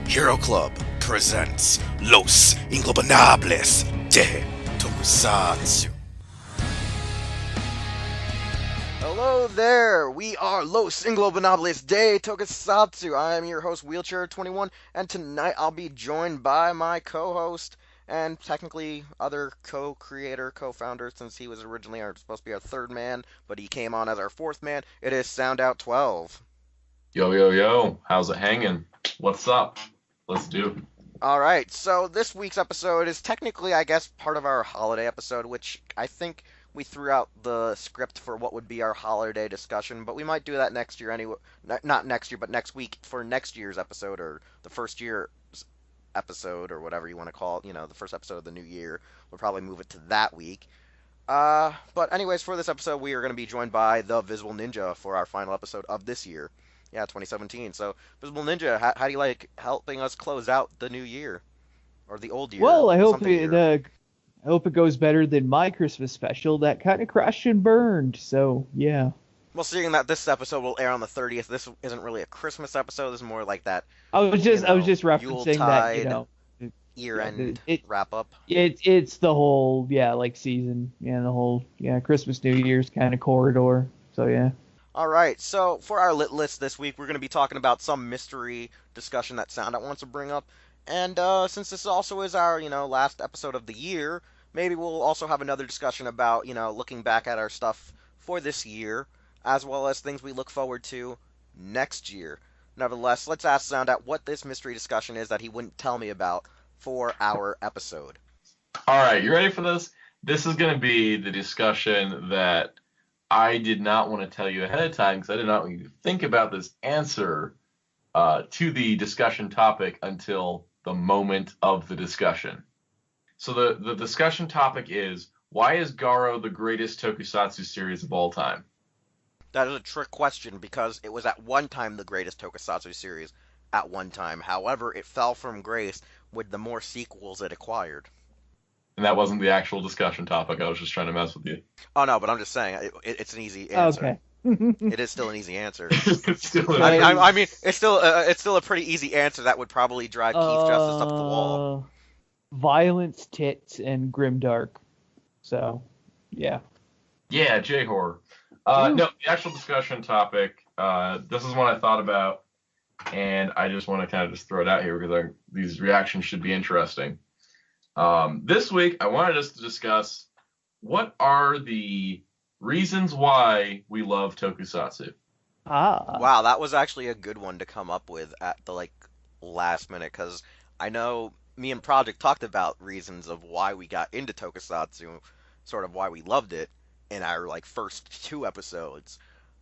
Hero Club presents Los Ingobernables de Tokusatsu. Hello there, we are Los Ingobernables de Tokusatsu. I am your host, Wheelchair21, and tonight I'll be joined by my co-host and technically other co-creator, co-founder, since he was originally supposed to be our third man, but he came on as our fourth man. It is Soundout 12. Yo, yo, yo, how's it hanging? What's up? Let's do. Alright, so this week's episode is technically, I guess, part of our holiday episode, which I think we threw out the script for what would be our holiday discussion, but we might do that next year anyway. Not next year, but next week for next year's episode, or the first year's episode, or whatever you want to call it, the first episode of the new year. We'll probably move it to that week. But anyways, for this episode, we are going to be joined by the VisibleNinja for our final episode of this year. Yeah, 2017. So, VisibleNinja, how do you like helping us close out the new year? Or the old year? Well, I hope it goes better than my Christmas special that kind of crashed and burned. So, yeah. Well, seeing that this episode will air on the 30th, this isn't really a Christmas episode. This is more like that. I was just referencing Yuletide, that, year-end wrap-up. It's the whole, like season, the whole, Christmas, New Year's kind of corridor. So, yeah. Alright, so for our lit list this week, we're going to be talking about some mystery discussion that Soundout wants to bring up. And since this also is our, last episode of the year, maybe we'll also have another discussion about, looking back at our stuff for this year, as well as things we look forward to next year. Nevertheless, let's ask Soundout what this mystery discussion is that he wouldn't tell me about for our episode. Alright, you ready for this? This is going to be the discussion that I did not want to tell you ahead of time because I did not want you to think about this answer to the discussion topic until the moment of the discussion. So the discussion topic is, why is Garo the greatest tokusatsu series of all time? That is a trick question because it was at one time the greatest tokusatsu series at one time. However, it fell from grace with the more sequels it acquired. And that wasn't the actual discussion topic. I was just trying to mess with you. Oh, no, but I'm just saying, it's an easy answer. Okay. It is still an easy answer. It's still it's still a pretty easy answer that would probably drive Keith Justice up the wall. Violence, tits, and grimdark. So, yeah. Yeah, J-horror. No, the actual discussion topic, this is one I thought about, and I just want to kind of just throw it out here because these reactions should be interesting. This week, I wanted us to discuss what are the reasons why we love tokusatsu. Wow, that was actually a good one to come up with at the last minute, because I know me and Projekt talked about reasons of why we got into tokusatsu, sort of why we loved it in our first two episodes.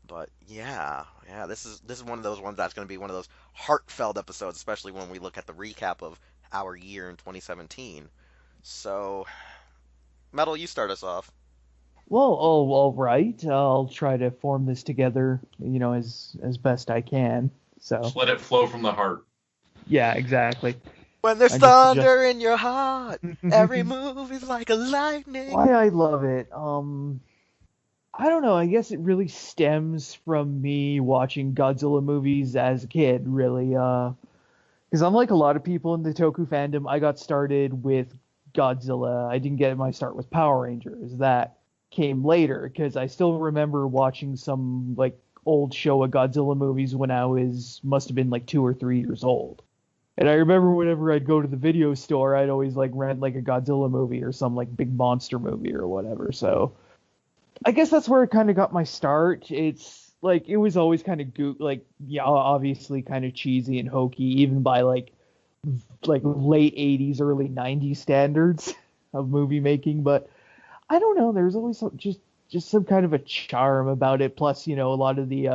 But yeah, this is one of those ones that's going to be one of those heartfelt episodes, especially when we look at the recap of our year in 2017. So, Metal, you start us off. Well, all right. I'll try to form this together, as best I can. So Just let it flow from the heart. Yeah, exactly. When there's thunder in your heart, every move is like a lightning. Why I love it? I don't know. I guess it really stems from me watching Godzilla movies as a kid, really. Because unlike a lot of people in the Toku fandom, I got started with Godzilla. I didn't get my start with Power Rangers. That came later, because I still remember watching some old Showa Godzilla movies when I must have been 2 or 3 years old. And I remember whenever I'd go to the video store, I'd always rent a Godzilla movie or some big monster movie or whatever. So I guess that's where it kind of got my start. It's it was always kind of obviously kind of cheesy and hokey, even by late 80s, early 90s standards of movie making. But I don't know, there's always just some kind of a charm about it. Plus, a lot of the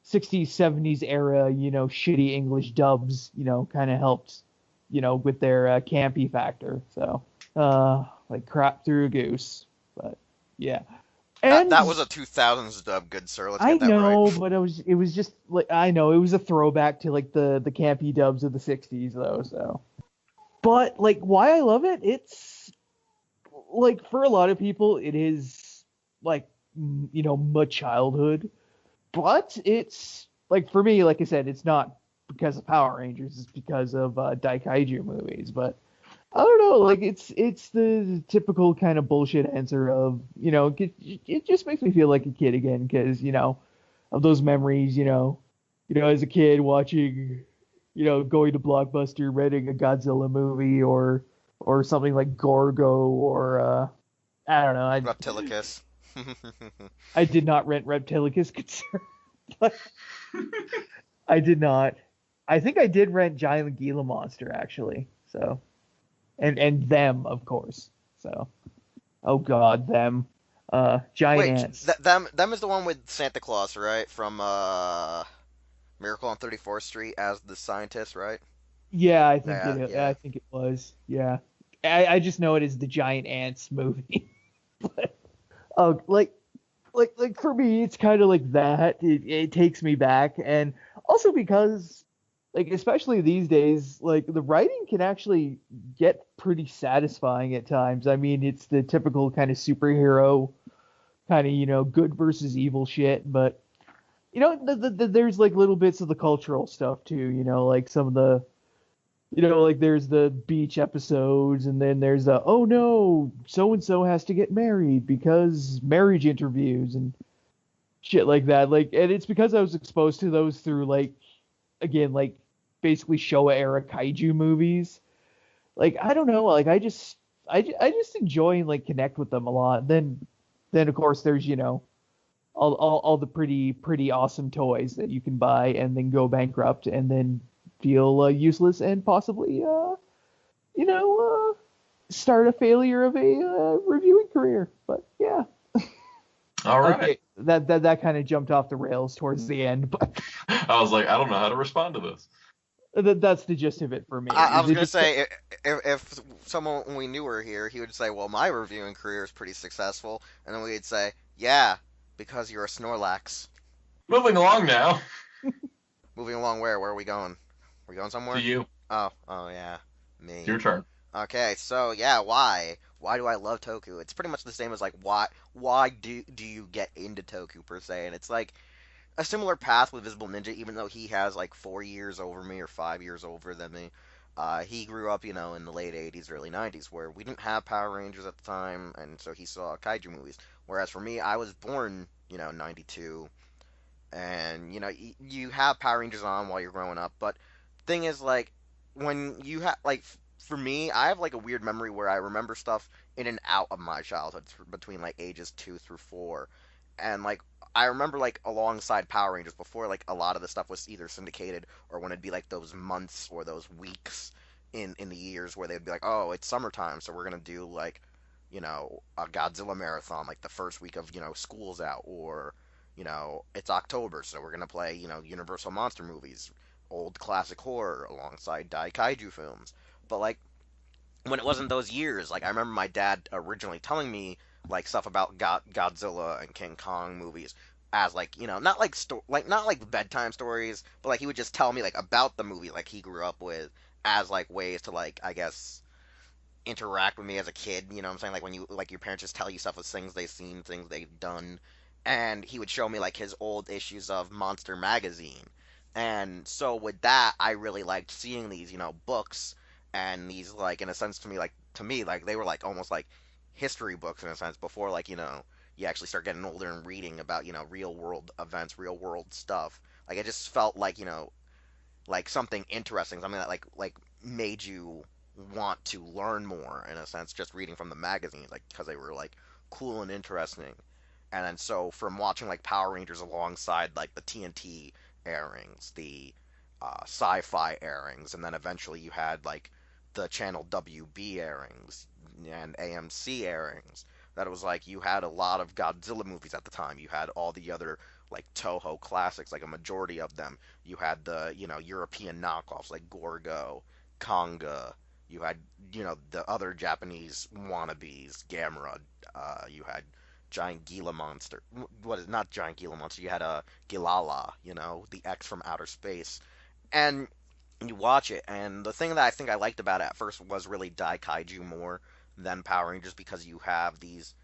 60s, 70s era, shitty English dubs, kind of helped, with their campy factor. So, crap through a goose. But yeah. And that was a 2000s dub, good sir. Let's I get that know, right. But it was just I know it was a throwback to the campy dubs of the 60s though. So, but why I love it, it's for a lot of people it is my childhood, but it's for me, I said, it's not because of Power Rangers. It's because of Daikaiju movies. But I don't know. Like it's the typical kind of bullshit answer of it just makes me feel like a kid again because of those memories. As a kid watching, going to Blockbuster, renting a Godzilla movie or something like Gorgo or I don't know. Reptilicus. I did not rent Reptilicus concern, but I did not. I think I did rent Giant Gila Monster actually. So and them of course. So oh god, them. Giant Wait, ants. them is the one with Santa Claus, right? From Miracle on 34th Street as the scientist, right? Yeah, Yeah, I yeah. think it was. Yeah. I just know it is the Giant Ants movie. But, oh, like for me, it's kind of like that. It takes me back, and also because like especially these days, like the writing can actually get pretty satisfying at times. I mean, it's the typical kind of superhero kind of good versus evil shit, but there's like little bits of the cultural stuff too. Like some of the like there's the beach episodes, and then there's the oh no, so and so has to get married because marriage interviews and shit like that. Like, and it's because I was exposed to those through like again like basically Showa era kaiju movies. Like I don't know, like I just enjoy and like connect with them a lot. Then of course there's all the pretty awesome toys that you can buy and then go bankrupt and then feel useless and possibly you know, start a failure of a reviewing career. But yeah, All right. okay, that kind of jumped off the rails towards the end, but I was like, I don't know how to respond to this. that's the gist of it for me. I Is was it gonna just say if someone we knew were here, he would say, "Well, my reviewing career is pretty successful," and then we'd say, "Yeah, because you're a Snorlax." Moving along now Moving along, where are we going? We going to somewhere? you. Oh yeah, It's me. your turn. Okay, so yeah, why? Why do I love Toku? It's pretty much the same as like why do you get into Toku per se? And it's like a similar path with VisibleNinja, even though he has like 4 years over me or 5 years over than me. He grew up, in the late 80s, early 90s, where we didn't have Power Rangers at the time, and so he saw kaiju movies. Whereas for me, I was born, 92, and you have Power Rangers on while you're growing up. But thing is, like, when you have like for me, I have like a weird memory where I remember stuff in and out of my childhood between like ages 2 through 4, and like I remember like alongside Power Rangers before like a lot of the stuff was either syndicated or when it'd be like those months or those weeks in the years where they'd be like, oh, it's summertime, so we're gonna do like a Godzilla marathon like the first week of school's out, or it's October, so we're gonna play, Universal monster movies, old classic horror alongside Dai Kaiju films. But like when it wasn't those years, like I remember my dad originally telling me like stuff about Godzilla and King Kong movies as like not like not like bedtime stories, but like he would just tell me like about the movie like he grew up with as like ways to like I guess interact with me as a kid. You know what I'm saying? Like when you like your parents just tell you stuff with things they've seen, things they've done. And he would show me like his old issues of Monster magazine. And so with that, I really liked seeing these, books and these like in a sense to me like they were like almost like history books in a sense before like, you actually start getting older and reading about, real world events, real world stuff. Like it just felt like, like something interesting, something that like made you want to learn more in a sense, just reading from the magazines, like because they were like cool and interesting. And then so from watching like Power Rangers alongside like the TNT airings, the sci-fi airings, and then eventually you had like the channel WB airings and AMC airings. That it was like you had a lot of Godzilla movies at the time. You had all the other like Toho classics, like a majority of them. You had the European knockoffs like Gorgo, Konga. You had the other Japanese wannabes, Gamera. You had Giant Gila Monster. What is not Giant Gila Monster? You had a Gilala. The X from outer space, and you watch it. And the thing that I think I liked about it at first was really Dai Kaiju more than Power Rangers because you have these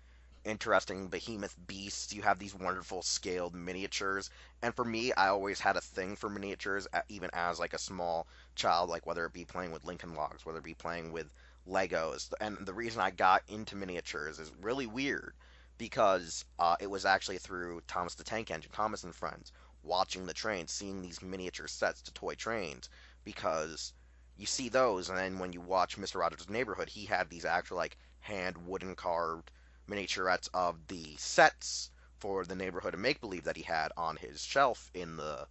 interesting behemoth beasts. You have these wonderful scaled miniatures. And for me, I always had a thing for miniatures, even as like a small child, like whether it be playing with Lincoln Logs, whether it be playing with Legos. And the reason I got into miniatures is really weird because it was actually through Thomas the Tank Engine, Thomas and Friends, watching the trains, seeing these miniature sets to toy trains, because you see those, and then when you watch Mr. Rogers' Neighborhood, he had these actual like hand wooden carved miniaturettes of the sets for the neighborhood of make believe that he had on his shelf in the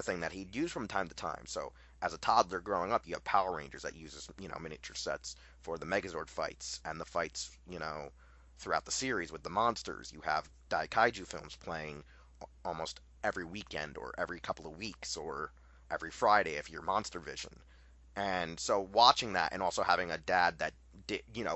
thing that he'd use from time to time. So as a toddler growing up, you have Power Rangers that uses miniature sets for the Megazord fights and the fights throughout the series with the monsters. You have Daikaiju films playing almost every weekend or every couple of weeks or every Friday if you're Monster Vision. And so watching that and also having a dad that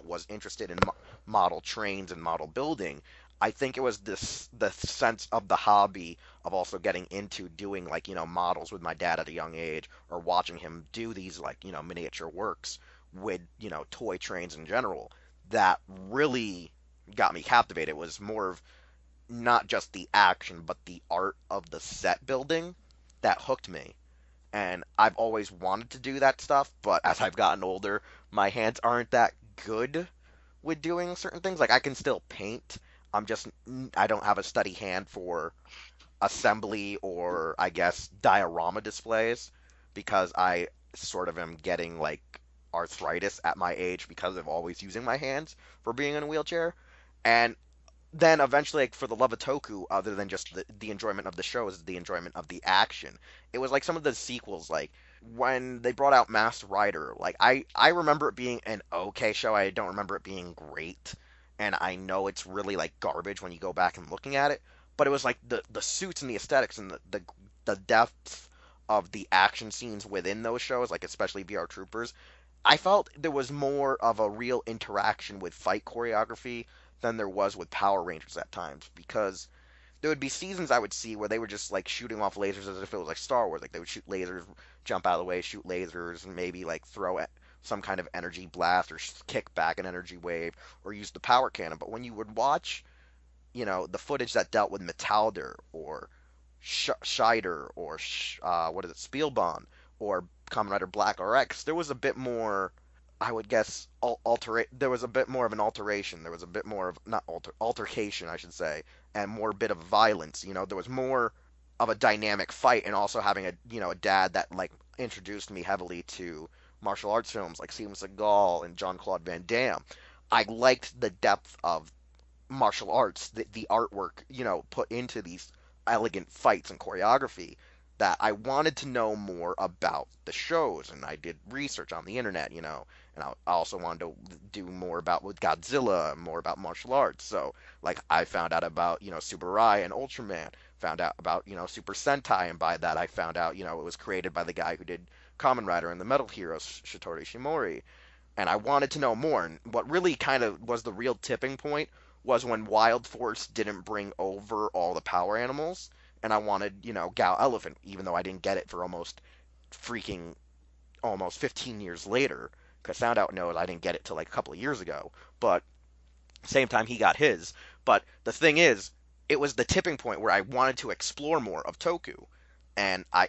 was interested in model trains and model building, I think it was the sense of the hobby of also getting into doing like models with my dad at a young age, or watching him do these like miniature works with toy trains in general, that really got me captivated. It was more of not just the action but the art of the set building that hooked me. And I've always wanted to do that stuff, but as I've gotten older, my hands aren't that good with doing certain things. Like I can still paint. I don't have a steady hand for assembly or I guess diorama displays, because I sort of am getting like arthritis at my age because of always using my hands for being in a wheelchair. And then eventually, like, for the love of Toku, other than just the enjoyment of the show, is the enjoyment of the action. It was like some of the sequels, like when they brought out Masked Rider. Like I remember it being an okay show. I don't remember it being great, and I know it's really like garbage when you go back and looking at it. But it was like the suits and the aesthetics and the depth of the action scenes within those shows, like especially VR Troopers. I felt there was more of a real interaction with fight choreography than there was with Power Rangers at times, because there would be seasons I would see where they were just like shooting off lasers as if it was like Star Wars. Like they would shoot lasers, jump out of the way, shoot lasers, and maybe like throw at some kind of energy blast or kick back an energy wave or use the power cannon. But when you would watch, the footage that dealt with Metalder or Scheider or what is it, Spielbahn or Kamen Rider Black RX, there was a bit more, I would guess, there was a bit more of an alteration. There was a bit more of, not altercation, I should say, and more bit of violence. There was more of a dynamic fight, and also having a dad that like introduced me heavily to martial arts films like Steven Seagal and Jean-Claude Van Damme. I liked the depth of martial arts, the artwork, put into these elegant fights and choreography, that I wanted to know more about the shows, and I did research on the internet, and I also wanted to do more about with Godzilla, more about martial arts. So, like, I found out about, Subarai and Ultraman, found out about, Super Sentai, and by that I found out, it was created by the guy who did Kamen Rider and the Metal Heroes, Shitori Shimori, and I wanted to know more. And what really kind of was the real tipping point was when Wild Force didn't bring over all the power animals, and I wanted, Gal Elephant, even though I didn't get it for freaking almost 15 years later, because Soundout knows I didn't get it till like a couple of years ago, but same time he got his. But the thing is, it was the tipping point where I wanted to explore more of Toku, and I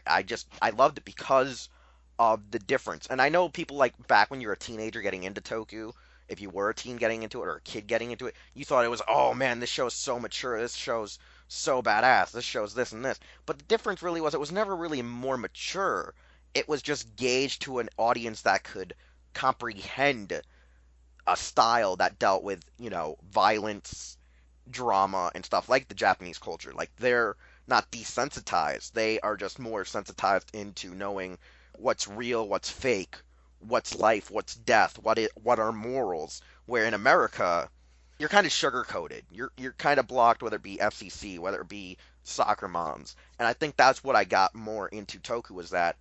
loved it because of the difference. And I know people, like, back when you were a teenager getting into Toku, if you were a teen getting into it or a kid getting into it, you thought it was, oh man, this show's so mature, this show's so badass, this show's this and this. But the difference really was it was never really more mature. It was just gauged to an audience that could comprehend a style that dealt with, violence, drama, and stuff like the Japanese culture. Like, they're not desensitized. They are just more sensitized into knowing what's real, what's fake, what's life, what's death, what are morals. Where in America, you're kind of sugar coated. You're kind of blocked, whether it be FCC, whether it be soccer moms. And I think that's what I got more into Toku, was that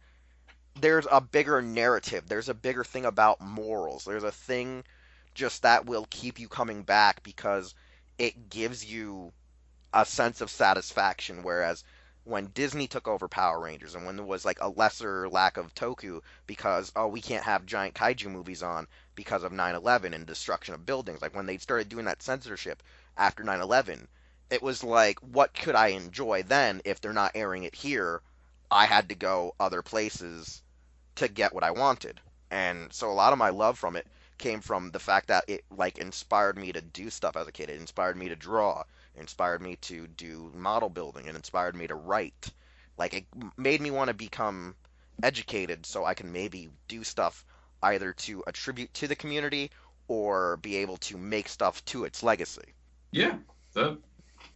there's a bigger narrative. There's a bigger thing about morals. There's a thing just that will keep you coming back because it gives you a sense of satisfaction. Whereas when Disney took over Power Rangers and when there was like a lesser lack of Toku because, oh, we can't have giant kaiju movies on because of 9/11 and destruction of buildings, like when they started doing that censorship after 9/11. It was like, what could I enjoy then if they're not airing it here? I had to go other places to get what I wanted. And so a lot of my love from it came from the fact that it like inspired me to do stuff as a kid. It inspired me to draw, it inspired me to do model building, it inspired me to write. Like it made me want to become educated so I can maybe do stuff either to attribute to the community or be able to make stuff to its legacy. Yeah, that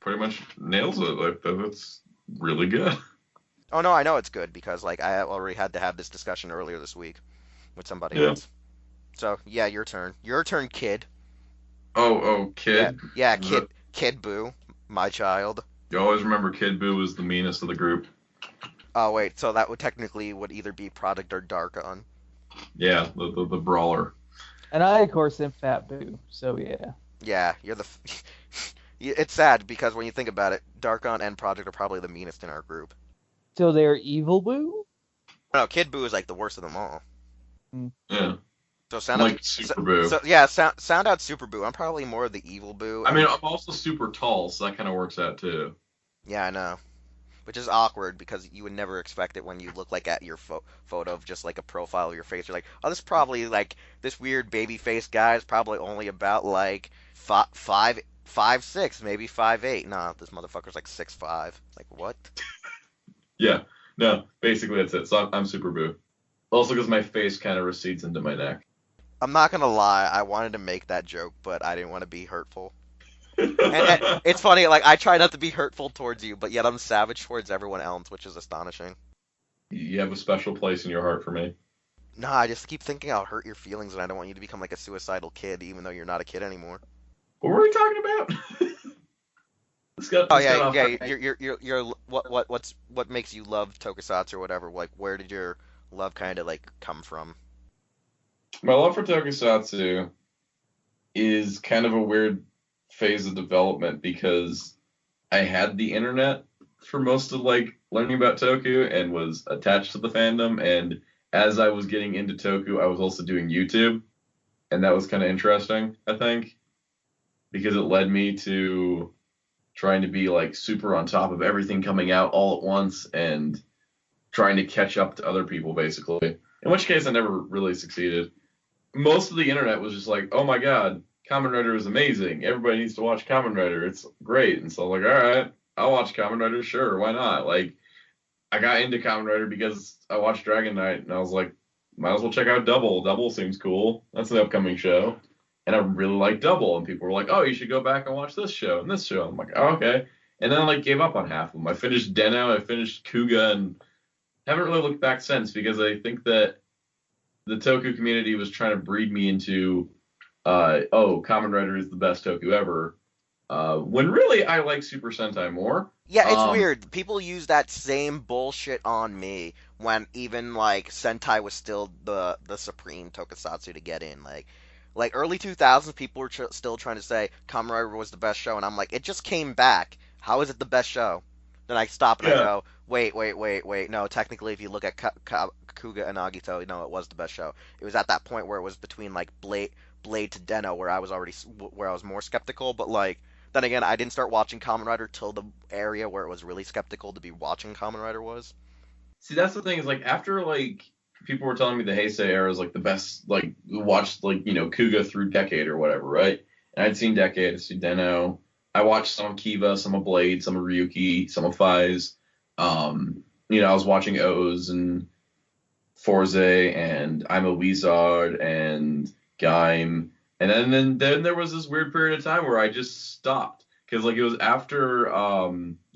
pretty much nails it. Like that's really good. Oh no, I know it's good because like I already had to have this discussion earlier this week with somebody Yeah. else. So yeah, your turn. Your turn, kid. Oh, Yeah, Kid. yeah, The- Kid Boo, my child. You always remember Kid Boo was the meanest of the group. Oh wait, so that would either be Projekt or Darkon. Yeah, the brawler. And I, of course, am Fat Boo. So yeah. Yeah, you're the. It's sad because when you think about it, Darkon and Projekt are probably the meanest in our group. So they're Evil Boo. No, Kid Boo is like the worst of them all. Yeah, So I'm like Super Boo. yeah, sound out Super Boo. I'm probably more of the evil Boo. I mean, I'm also super tall, so that kind of works out too. Yeah, I know. Which is awkward because you would never expect it when you look like at your photo of just like a profile of your face. You're like, oh, this is probably like this weird baby face guy is probably only about like 5'6", maybe 5'8". Nah, this motherfucker's like 6'5". Like what? Yeah, no, basically that's it. So I'm Super Boo. Also, because my face kind of recedes into my neck. I'm not gonna lie, I wanted to make that joke, but I didn't want to be hurtful. And it's funny, like I try not to be hurtful towards you, but yet I'm savage towards everyone else, which is astonishing. You have a special place in your heart for me. Nah, I just keep thinking I'll hurt your feelings, and I don't want you to become like a suicidal kid, even though you're not a kid anymore. What were we talking about? Oh this got yeah, off yeah. track. Your what makes you love Tokusatsu or whatever? Like, where did your love kind of like come from? My love for Tokusatsu is kind of a weird phase of development because I had the internet for most of like learning about Toku and was attached to the fandom. And as I was getting into Toku, I was also doing YouTube, and that was kind of interesting, I think, because it led me to trying to be like super on top of everything coming out all at once and trying to catch up to other people, basically. In which case, I never really succeeded. Most of the internet was just like, oh my god, Kamen Rider is amazing. Everybody needs to watch Kamen Rider. It's great. And so I'm like, all right, I'll watch Kamen Rider. Sure, why not? Like, I got into Kamen Rider because I watched Dragon Knight, and I was like, might as well check out Double. Double seems cool. That's an upcoming show. And I really like Double, and people were like, oh, you should go back and watch this show and this show. I'm like, oh, okay. And then I like gave up on half of them. I finished Den-O, I finished Kuga, and haven't really looked back since because I think that the Toku community was trying to breed me into, oh, Kamen Rider is the best Toku ever. When really I like Super Sentai more. Yeah, it's weird. People use that same bullshit on me when even like Sentai was still the supreme tokusatsu to get in. Like early 2000s, people were still trying to say Kamen Rider was the best show, and I'm like, it just came back. How is it the best show? Then I stop and I Yeah, go, wait. No, technically, if you look at Kuga and Agito, no, it was the best show. It was at that point where it was between like Blade to Den-O, where I was already where I was more skeptical, but like. Then again, I didn't start watching Kamen Rider till the area where it was really skeptical to be watching Kamen Rider was. see, that's the thing is like after like people were telling me the Heisei era is like the best, like watched like Kuga through Decade or whatever, right? And I'd seen Decade, I'd seen Den-O. I watched some of Kiva, some of Blade, some of Ryuki, some of Faiz. I was watching O's and Forze and I'm a Wizard and Gaim. And then there was this weird period of time where I just stopped because like it was after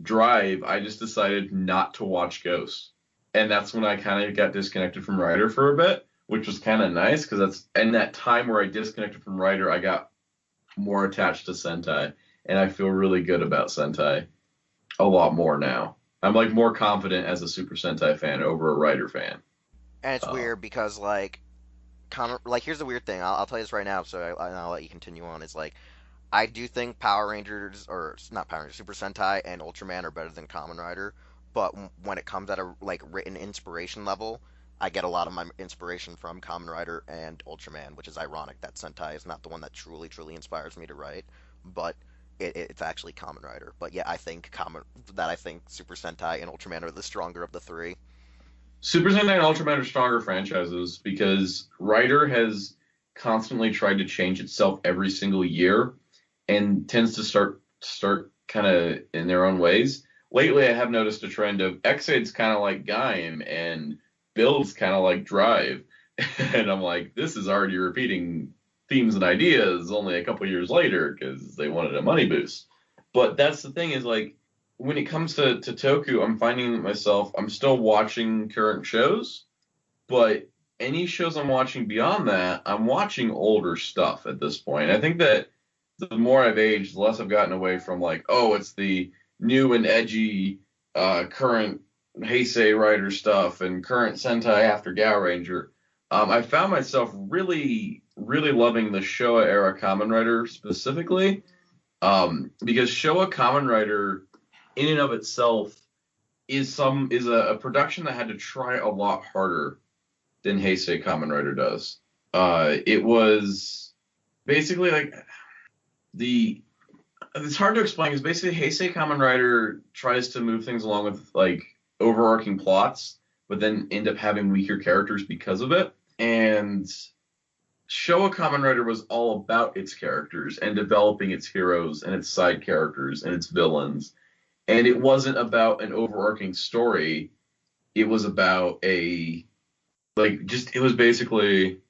Drive, I just decided not to watch Ghost, and that's when I kind of got disconnected from Rider for a bit, which was kind of nice because that's in that time where I disconnected from Rider, I got more attached to Sentai, and I feel really good about Sentai a lot more now. I'm like more confident as a Super Sentai fan over a Rider fan. And it's Uh, weird because like here's the weird thing. I'll tell you this right now, so I'll let you continue on. It's like I do think Power Rangers or not Power Rangers, Super Sentai and Ultraman are better than Kamen Rider, but when it comes at a like written inspiration level, I get a lot of my inspiration from Kamen Rider and Ultraman, which is ironic that Sentai is not the one that truly inspires me to write. But it's actually Kamen Rider. But yeah, I think Super Sentai and Ultraman are the stronger of the three. Super Sentai and Ultraman are stronger franchises because Rider has constantly tried to change itself every single year and tends to start kind of in their own ways. Lately, I have noticed a trend of X-Aid's kind of like Gaim and Build's kind of like Drive, and I'm like, this is already repeating themes and ideas only a couple years later because they wanted a money boost. But that's the thing is like when it comes to Toku, I'm finding myself I'm still watching current shows, but any shows I'm watching beyond that, I'm watching older stuff at this point. I think that the more I've aged, the less I've gotten away from like, oh, it's the new and edgy current Heisei Rider stuff and current Sentai after Gao Ranger. I found myself really, really loving the Showa era Kamen Rider specifically, because Showa Kamen Rider, in and of itself, is a production that had to try a lot harder than Heisei Kamen Rider does. It was basically like the it's hard to explain because basically Heisei Kamen Rider tries to move things along with like overarching plots, but then end up having weaker characters because of it. And Showa Kamen Rider was all about its characters and developing its heroes and its side characters and its villains. And it wasn't about an overarching story. It was about it was basically,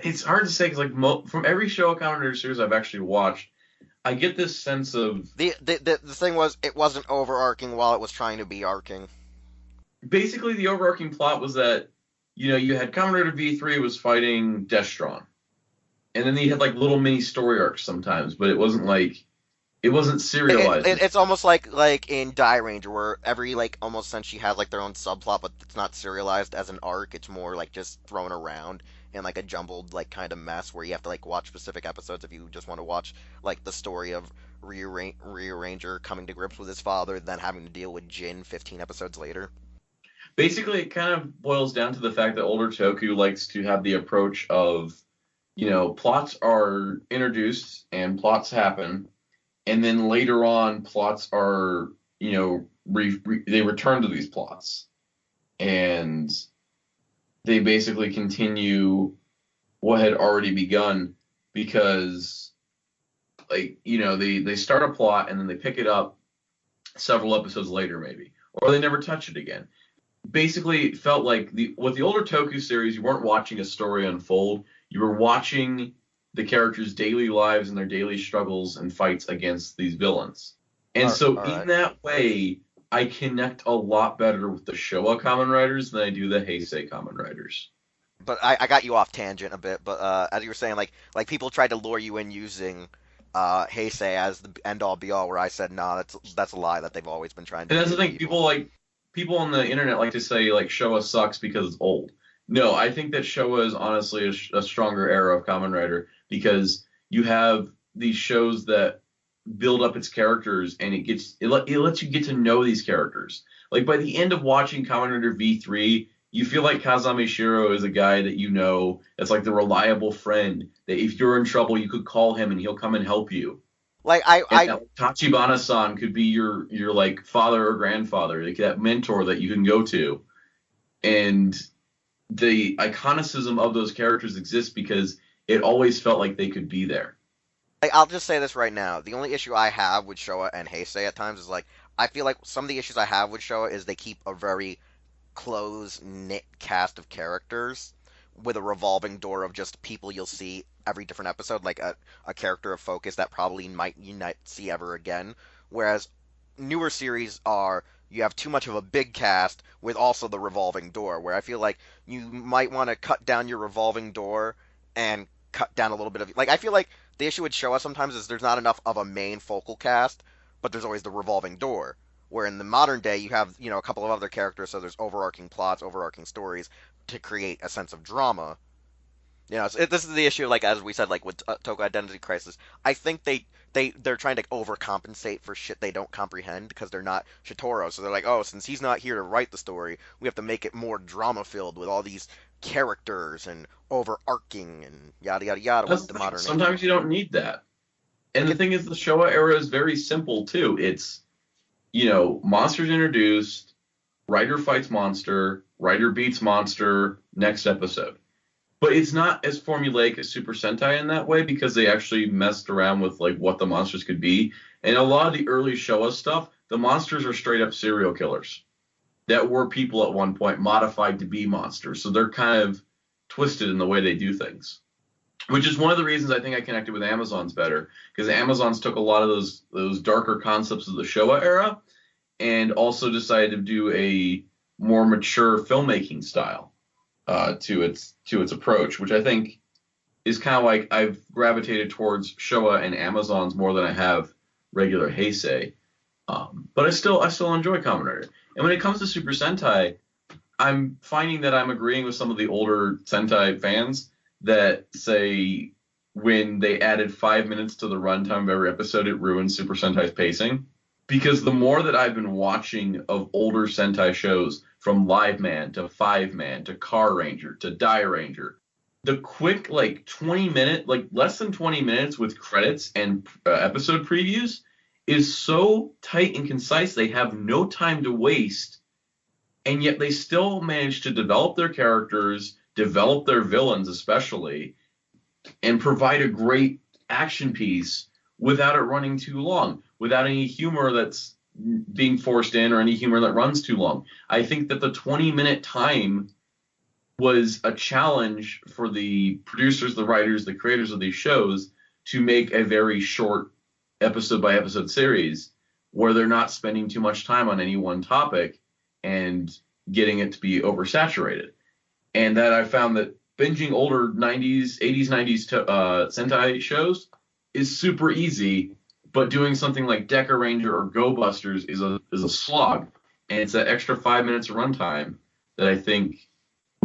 it's hard to say because from every Showa Kamen Rider series I've actually watched, I get this sense of The thing was, it wasn't overarching while it was trying to be arcing. basically the overarching plot was that you had Kamen Rider V3 was fighting Destron, and then you had like little mini story arcs sometimes, but it wasn't serialized. It's almost like in Die Ranger, where every like almost Senshi has like their own subplot, but it's not serialized as an arc. It's more like just thrown around in like a jumbled like kind of mess where you have to like watch specific episodes if you just want to watch like the story of Ranger coming to grips with his father, then having to deal with Jin 15 episodes later. Basically, it kind of boils down to the fact that older Toku likes to have the approach of, plots are introduced and plots happen, and then later on, plots are, they return to these plots, and they basically continue what had already begun because, they start a plot and then they pick it up several episodes later, maybe, or they never touch it again. Basically, it felt like with the older Toku series, you weren't watching a story unfold. You were watching the characters' daily lives and their daily struggles and fights against these villains. And so, All in right. that way, I connect a lot better with the Showa Kamen Riders than I do the Heisei Kamen Riders. But I got you off tangent a bit. But as you were saying, like people tried to lure you in using Heisei as the end all be all, where I said, nah, that's a lie that they've always been trying to And that's the give thing, people. people on the internet like to say like Showa sucks because it's old. No, I think that Showa is honestly a stronger era of Kamen Rider because you have these shows that build up its characters and it lets you get to know these characters. Like by the end of watching Kamen Rider V3, you feel like Kazami Shiro is a guy that that's like the reliable friend that if you're in trouble you could call him and he'll come and help you. Like And that Tachibana-san could be your like father or grandfather, like that mentor that you can go to. And the iconicism of those characters exists because it always felt like they could be there. I'll just say this right now. The only issue I have with Showa and Heisei at times is like I feel like some of the issues I have with Showa is they keep a very close knit cast of characters with a revolving door of just people you'll see every different episode, like a character of focus that probably might you not see ever again. Whereas newer series are you have too much of a big cast with also the revolving door, where I feel like you might want to cut down your revolving door and cut down a little bit of like I feel like the issue with Showa sometimes is there's not enough of a main focal cast, but there's always the revolving door. Where in the modern day you have a couple of other characters, so there's overarching plots, overarching stories to create a sense of drama. This is the issue, like as we said, like with Toku Identity Crisis. I think they're trying to overcompensate for shit they don't comprehend because they're not Shitoro. So they're like, oh, since he's not here to write the story, we have to make it more drama filled with all these characters and overarching and yada yada yada with the modern age. Sometimes you don't need that. And Like the it, thing is, the Showa era is very simple too. It's, monsters introduced, writer fights monster, writer beats monster, next episode. But it's not as formulaic as Super Sentai in that way because they actually messed around with like what the monsters could be. And a lot of the early Showa stuff, the monsters are straight up serial killers that were people at one point modified to be monsters. So they're kind of twisted in the way they do things. Which is one of the reasons I think I connected with Amazons better, because Amazons took a lot of those darker concepts of the Showa era and also decided to do a more mature filmmaking style to its approach, which I think is kind of like I've gravitated towards Showa and Amazons more than I have regular Heisei. But I still enjoy Kamen Rider. And when it comes to Super Sentai, I'm finding that I'm agreeing with some of the older Sentai fans that say when they added 5 minutes to the runtime of every episode, it ruins Super Sentai's pacing. Because the more that I've been watching of older Sentai shows, from Live Man to Five Man to Car Ranger to Die Ranger, the quick like 20-minute, like less than 20 minutes with credits and episode previews is so tight and concise. They have no time to waste, and yet they still manage to develop their characters, develop their villains especially, and provide a great action piece without it running too long, without any humor that's being forced in or any humor that runs too long. I think that the 20-minute time was a challenge for the producers, the writers, the creators of these shows to make a very short episode by episode series where they're not spending too much time on any one topic and getting it to be oversaturated. And that I found that binging older 90s, 80s, 90s Sentai shows is super easy, but doing something like Deca Ranger or Go Busters is a slog. And it's that extra 5 minutes of runtime that I think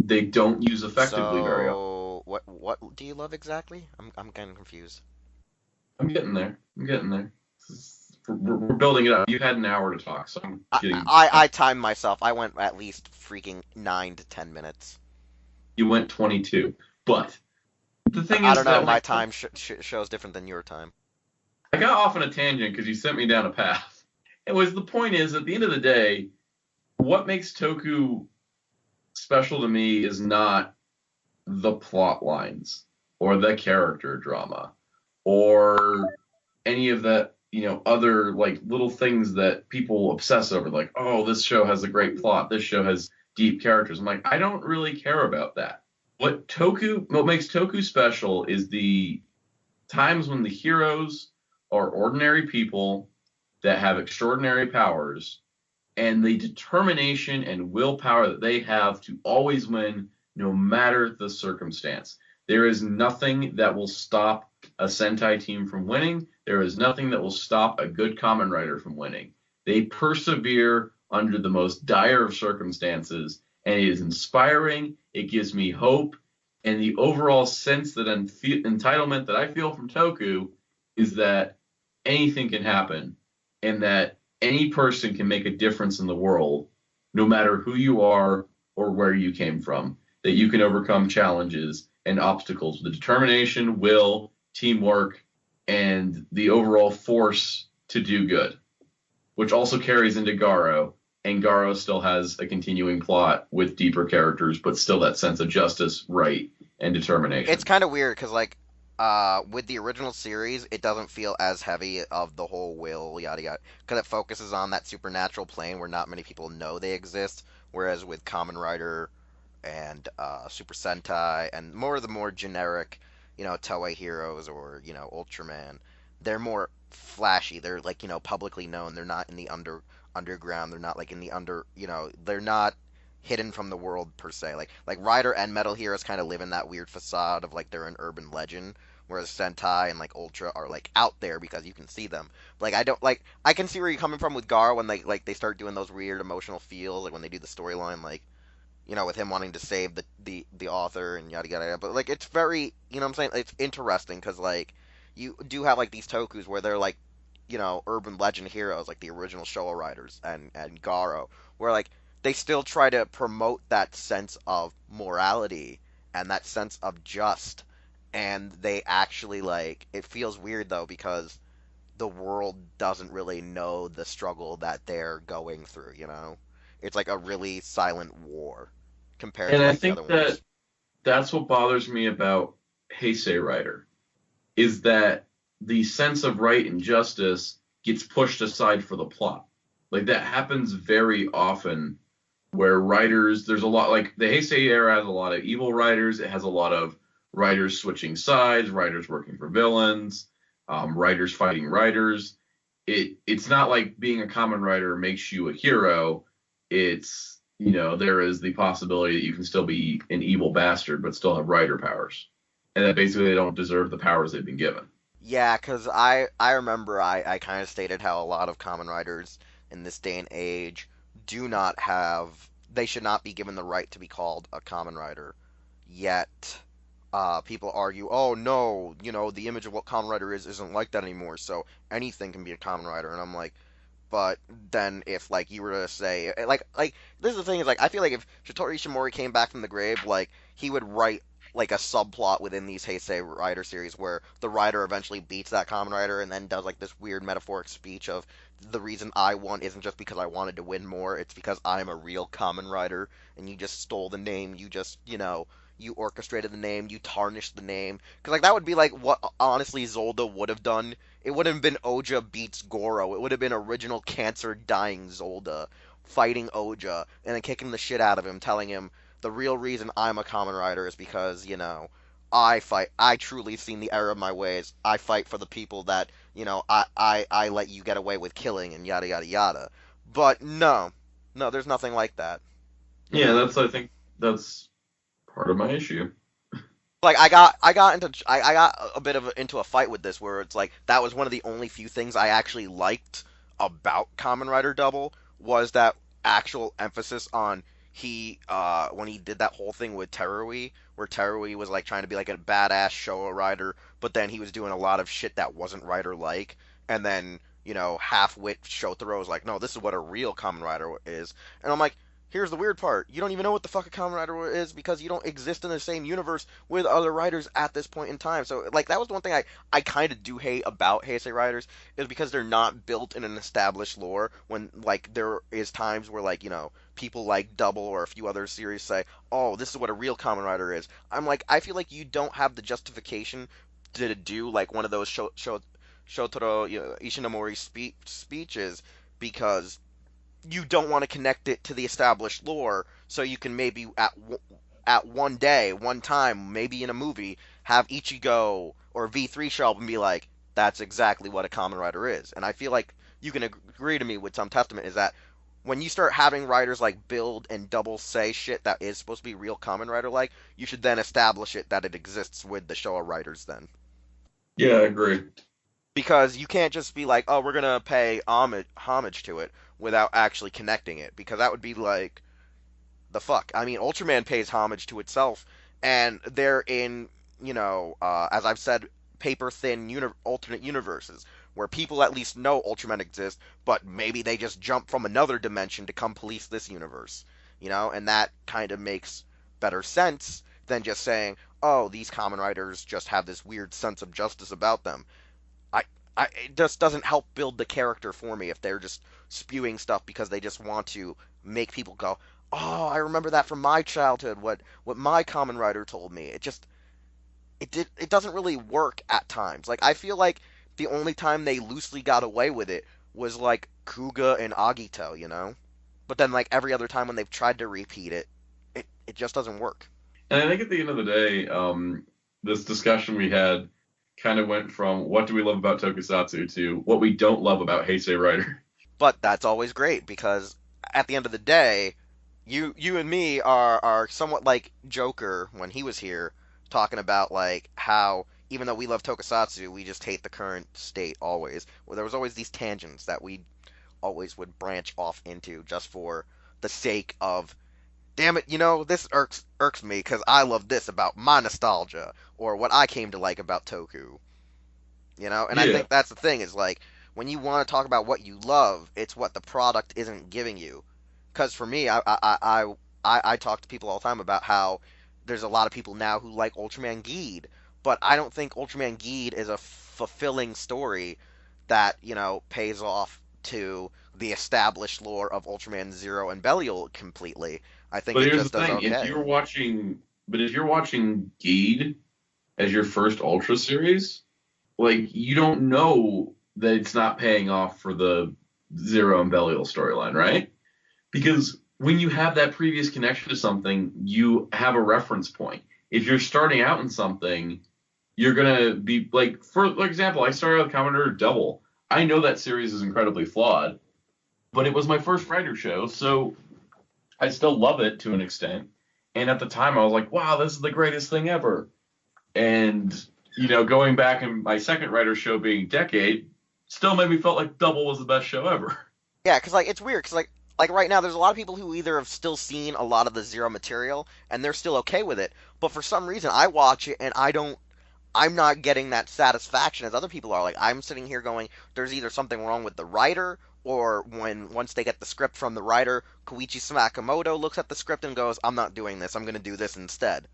they don't use effectively very often. so what do you love exactly? I'm kind of confused. I'm getting there. I'm getting there. We're building it up. You had an hour to talk, so I'm I, getting. I timed myself. I went at least freaking 9 to 10 minutes. You went 22, but the thing I is don't know. that when My it time comes, shows different than your time. I got off on a tangent because you sent me down a path. The point is, at the end of the day, what makes Toku special to me is not the plot lines or the character drama or any of that, other like little things that people obsess over, like, oh, this show has a great plot, this show has deep characters. I'm like, I don't really care about that. What makes Toku special is the times when the heroes are ordinary people that have extraordinary powers and the determination and willpower that they have to always win no matter the circumstance. There is nothing that will stop a Sentai team from winning. There is nothing that will stop a good Kamen Rider from winning. They persevere under the most dire of circumstances, and it is inspiring. It gives me hope, and the overall sense that entitlement that I feel from Toku is that anything can happen, and that any person can make a difference in the world, no matter who you are or where you came from, that you can overcome challenges and obstacles with determination, will, teamwork, and the overall force to do good, which also carries into Garo. And Garo still has a continuing plot with deeper characters, but still that sense of justice, right, and It's determination. kind of weird because like with the original series, it doesn't feel as heavy of the whole will yada yada because it focuses on that supernatural plane where not many people know they exist. Whereas with Kamen Rider and Super Sentai and more of the more generic, Toei heroes or Ultraman, they're more flashy. They're like publicly known. They're not in the underground. They're not like in the they're not hidden from the world per se. Like Rider and Metal Heroes kind of live in that weird facade of like they're an urban legend, whereas Sentai and like Ultra are like out there because you can see them. Like I don't like I can see where you're coming from with Gar when they start doing those weird emotional feels like when they do the storyline like with him wanting to save the author and yada yada yada. But like it's very what I'm saying it's interesting because like you do have like these tokus where they're like urban legend heroes like the original Showa Riders and Garo where like they still try to promote that sense of morality and that sense of just and they actually like it feels weird though because the world doesn't really know the struggle that they're going through, you know? It's like a really silent war compared to And I like the other think that ones. that's what bothers me about Heisei Rider is that the sense of right and justice gets pushed aside for the plot. Like that happens very often where writers, there's a lot, like the Heisei era has a lot of evil writers. It has a lot of writers switching sides, writers working for villains, writers fighting writers. It's not like being a common writer makes you a hero. It's, there is the possibility that you can still be an evil bastard but still have writer powers, and that basically they don't deserve the powers they've been given. Yeah, because I remember I kind of stated how a lot of common writers in this day and age do not have, they should not be given the right to be called a common writer. Yet, people argue, oh no, the image of what common writer is isn't like that anymore, so anything can be a common writer. And I'm like, but then if like you were to say like this is the thing is like I feel like if Shitori Ishimori came back from the grave, like he would write like a subplot within these Heisei Rider series where the writer eventually beats that common writer and then does like this weird metaphoric speech of the reason I won isn't just because I wanted to win more, it's because I'm a real common writer and you just stole the name, you just, you orchestrated the name, you tarnished the name. Because like that would be like what honestly Zolda would have done. It wouldn't have been Oja beats Goro. It would have been original cancer dying Zolda fighting Oja and then kicking the shit out of him, telling him the real reason I'm a common rider is because, I fight. I truly seen the error of my ways. I fight for the people that, I let you get away with killing and yada yada yada. But no, no, there's nothing like that. You Yeah, know, I think that's part of my issue. like I got a bit of into a fight with this where it's like that was one of the only few things I actually liked about Kamen Rider Double was that actual emphasis on he when he did that whole thing with Terui where Terui was like trying to be like a badass Showa rider but then he was doing a lot of shit that wasn't rider like and then half-wit Shotaro was like no this is what a real Kamen Rider is and I'm like here's the weird part. You don't even know what the fuck a Kamen Rider is because you don't exist in the same universe with other writers at this point in time. So, like, that was one thing I kind of do hate about Heisei Riders is because they're not built in an established lore when, like, there is times where, like, people like Double or a few other series say, oh, this is what a real Kamen Rider is. I'm like, I feel like you don't have the justification to do, like, one of those Shotaro Ishinomori speeches because you don't want to connect it to the established lore, so you can maybe at one day, one time, maybe in a movie, have Ichigo or V3 show up and be like, "That's exactly what a Kamen Rider is." And I feel like you can agree to me with some testament is that when you start having writers like build and double say shit that is supposed to be real Kamen Rider like, you should then establish it that it exists with the Showa writers then. Yeah, I agree. Because you can't just be like, oh, we're gonna pay homage to it without actually connecting it, because that would be like the fuck. I mean, Ultraman pays homage to itself, and they're in, as I've said, paper thin alternate universes where people at least know Ultraman exists, but maybe they just jump from another dimension to come police this universe, and that kind of makes better sense than just saying, oh, these common writers just have this weird sense of justice about them. I, it just doesn't help build the character for me if they're just spewing stuff because they just want to make people go, "Oh, I remember that from my childhood. What my common writer told me." It doesn't really work at times. Like I feel like the only time they loosely got away with it was like Kuga and Agito, But then like every other time when they've tried to repeat it, it just doesn't work. And I think at the end of the day, this discussion we had kind of went from what do we love about Tokusatsu to what we don't love about Heisei Rider. But that's always great because at the end of the day, you and me are somewhat like Joker when he was here talking about like how even though we love Tokusatsu, we just hate the current state always. Well, there was always these tangents that we always would branch off into just for the sake of damn it, this irks me because I love this about my nostalgia or what I came to like about Toku. And I Yeah, think that's the thing is like when you want to talk about what you love, it's what the product isn't giving you. Because for me, I talk to people all the time about how there's a lot of people now who like Ultraman Geed, but I don't think Ultraman Geed is a fulfilling story that, pays off to the established lore of Ultraman Zero and Belial completely. I think But it here's the just does thing: okay. if you're watching Geed as your first Ultra series, like you don't know that it's not paying off for the Zero and Belial storyline, right? Because when you have that previous connection to something, you have a reference point. If you're starting out in something, you're gonna be like, for example, I started out with Commodore Double. I know that series is incredibly flawed, but it was my first writer show, so I still love it to an extent. And at the time, I was like, wow, this is the greatest thing ever. And going back in my second writer show being Decade, still made me felt like Double was the best show ever. Yeah, because it's weird because like right now there's a lot of people who either have still seen a lot of the Zero material and they're still okay with it, but for some reason I watch it and I'm not getting that satisfaction as other people are. Like I'm sitting here going, there's either something wrong with the writer, or once they get the script from the writer, Koichi Sakamoto looks at the script and goes, I'm not doing this. I'm going to do this instead.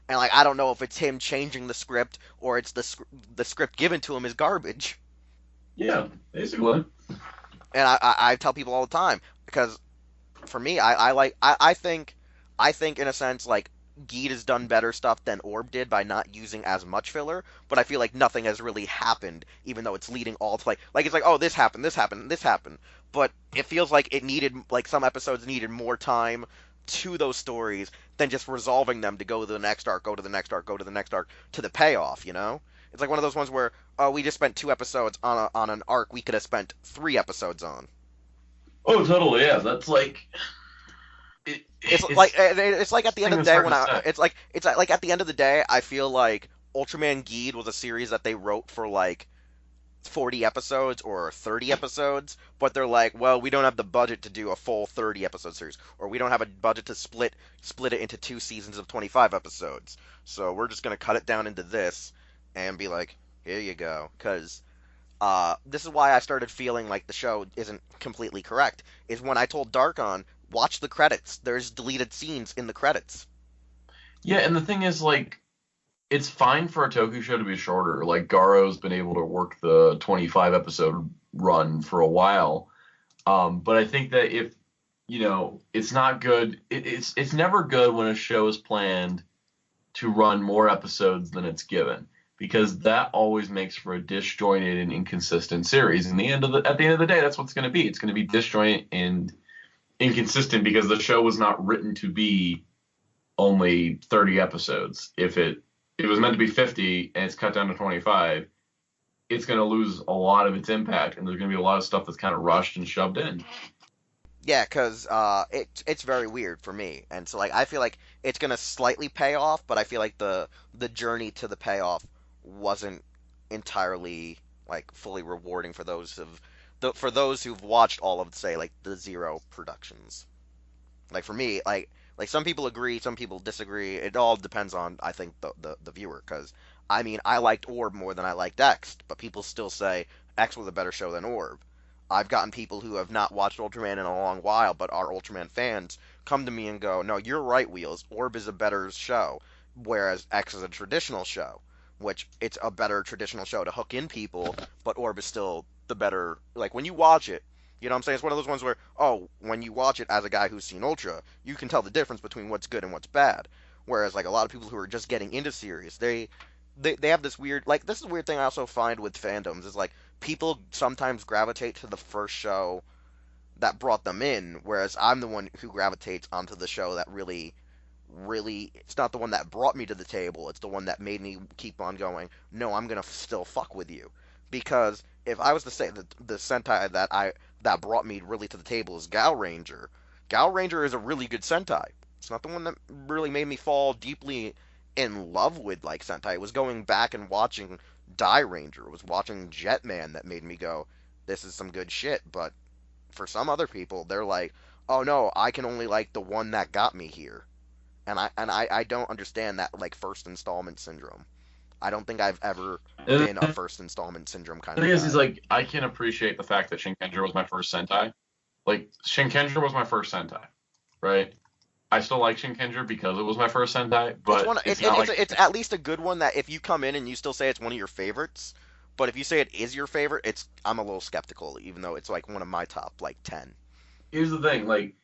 And I don't know if it's him changing the script or it's the script given to him is garbage. Yeah, basically. And I tell people all the time because for me, I think in a sense like Geed has done better stuff than Orb did by not using as much filler, but I feel like nothing has really happened, even though it's leading all to like it's like, oh, this happened, this happened, this happened, but it feels like it needed, like some episodes needed more time to those stories than just resolving them to go to the next arc, go to the next arc, go to the next arc to the payoff. It's like one of those ones where, oh, we just spent 2 episodes on an arc we could have spent 3 episodes on. Oh, totally. Yeah, that's like It's like at the end thing of the that's day hard when to say. it's like at the end of the day I feel like Ultraman Geed was a series that they wrote for like 40 episodes or 30 episodes, but they're like, well, we don't have the budget to do a full 30 episode series, or we don't have a budget to split it into 2 seasons of 25 episodes. So we're just gonna cut it down into this and be like, here you go, because this is why I started feeling like the show isn't completely correct. Is when I told Darkon, watch the credits. There's deleted scenes in the credits. Yeah, and the thing is, like, it's fine for a Toku show to be shorter. Like, Garo's been able to work the 25 episode run for a while. But I think that if, it's not good. It's never good when a show is planned to run more episodes than it's given, because that always makes for a disjointed and inconsistent series. And at the end of the day, that's what it's going to be. It's going to be disjointed and inconsistent because the show was not written to be only 30 episodes. If it was meant to be 50 and it's cut down to 25, it's going to lose a lot of its impact, and there's going to be a lot of stuff that's kind of rushed and shoved in. Yeah, because it's very weird for me, and so like I feel like it's gonna slightly pay off, but I feel like the journey to the payoff wasn't entirely like fully rewarding for those who've watched all of, say, like the Zero productions. Like for me, like some people agree, some people disagree. It all depends on, I think, the viewer. Because I mean, I liked Orb more than I liked X, but people still say X was a better show than Orb. I've gotten people who have not watched Ultraman in a long while, but are Ultraman fans, come to me and go, "No, you're right, Wheels. Orb is a better show, whereas X is a traditional show, which it's a better traditional show to hook in people, but Orb is still the better. Like when you watch it, you know what I'm saying? It's one of those ones where, oh, when you watch it as a guy who's seen Ultra, you can tell the difference between what's good and what's bad. Whereas like a lot of people who are just getting into series, they have this weird, like, this is a weird thing I also find with fandoms is like people sometimes gravitate to the first show that brought them in, whereas I'm the one who gravitates onto the show that really, it's not the one that brought me to the table, it's the one that made me keep on going. No, I'm gonna still fuck with you, because if I was to say that the Sentai that brought me really to the table is Gal Ranger, Gal Ranger is a really good Sentai. It's not the one that really made me fall deeply in love with like Sentai. It was going back and watching Die Ranger, it was watching Jetman that made me go, this is some good shit. But for some other people, they're like, oh no, I can only like the one that got me here. And I don't understand that like first installment syndrome. I don't think I've ever And been a the first installment syndrome kind thing of is guy. like, I can appreciate the fact that Shinkenger was my first Sentai. Like, Shinkenger was my first Sentai, right? I still like Shinkenger because it was my first Sentai, but it's not like It's at least a good one that if you come in and you still say it's one of your favorites, but if you say it is your favorite, it's I'm a little skeptical, even though it's like one of my top like 10. here's the thing, like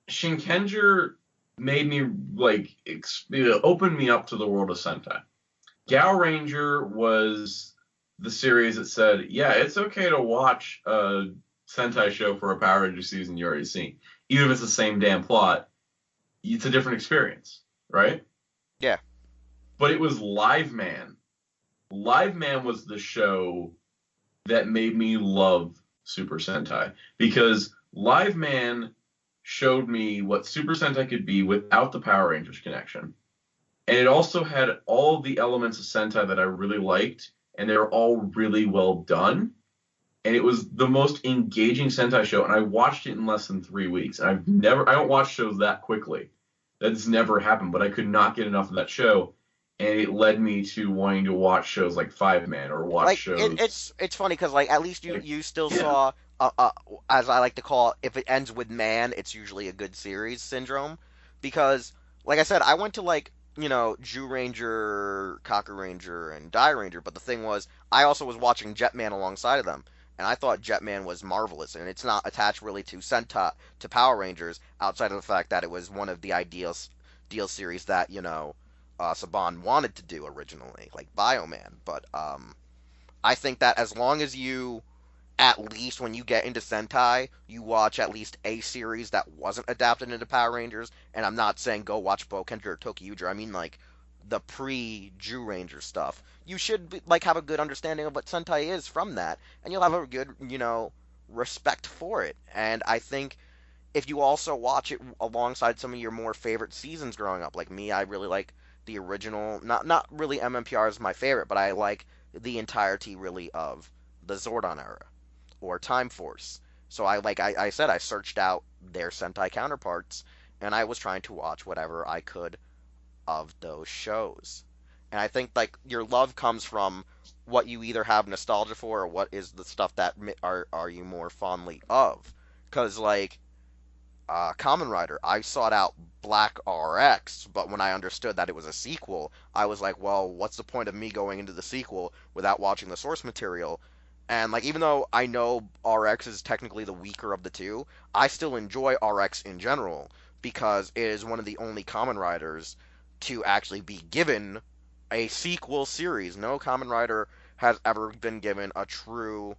Shinkenger made me like opened me up to the world of Sentai. Gal Ranger was the series that said, yeah, it's okay to watch a Sentai show for a Power Ranger season you already seen, even if it's the same damn plot. It's a different experience, right? Yeah. But it was Live Man. Live Man was the show that made me love Super Sentai because Live Man showed me what Super Sentai could be without the Power Rangers connection. And it also had all of the elements of Sentai that I really liked, and they were all really well done. And it was the most engaging Sentai show, and I watched it in less than 3 weeks. And I don't watch shows that quickly. That's never happened, but I could not get enough of that show. And it led me to wanting to watch shows like Five Man or watch Like shows it's funny because like at least like, you still yeah, saw as I like to call it, if it ends with man, it's usually a good series syndrome because like I said, I went to like Jew Ranger, Cocker Ranger, and Die Ranger, but the thing was I also was watching Jetman alongside of them. And I thought Jetman was marvelous, and it's not attached really to Sentai to Power Rangers outside of the fact that it was one of the deal series that Saban wanted to do originally, like Bioman. But I think that as long as you, at least when you get into Sentai, you watch at least a series that wasn't adapted into Power Rangers, and I'm not saying go watch Bokenger or Tokiyuger, I mean like the pre-Jew Ranger stuff. You should like have a good understanding of what Sentai is from that, and you'll have a good, respect for it. And I think if you also watch it alongside some of your more favorite seasons growing up, like me, I really like the original. Not really MMPR is my favorite, but I like the entirety really of the Zordon era or Time Force. So I said I searched out their Sentai counterparts, and I was trying to watch whatever I could of those shows. And I think like your love comes from what you either have nostalgia for or what is the stuff that are you more fondly of. Because like Kamen Rider, I sought out Black RX, but when I understood that it was a sequel, I was like, well, what's the point of me going into the sequel without watching the source material? And like, even though I know RX is technically the weaker of the two, I still enjoy RX in general because it is one of the only Kamen Riders to actually be given a sequel series. No Kamen Rider has ever been given a true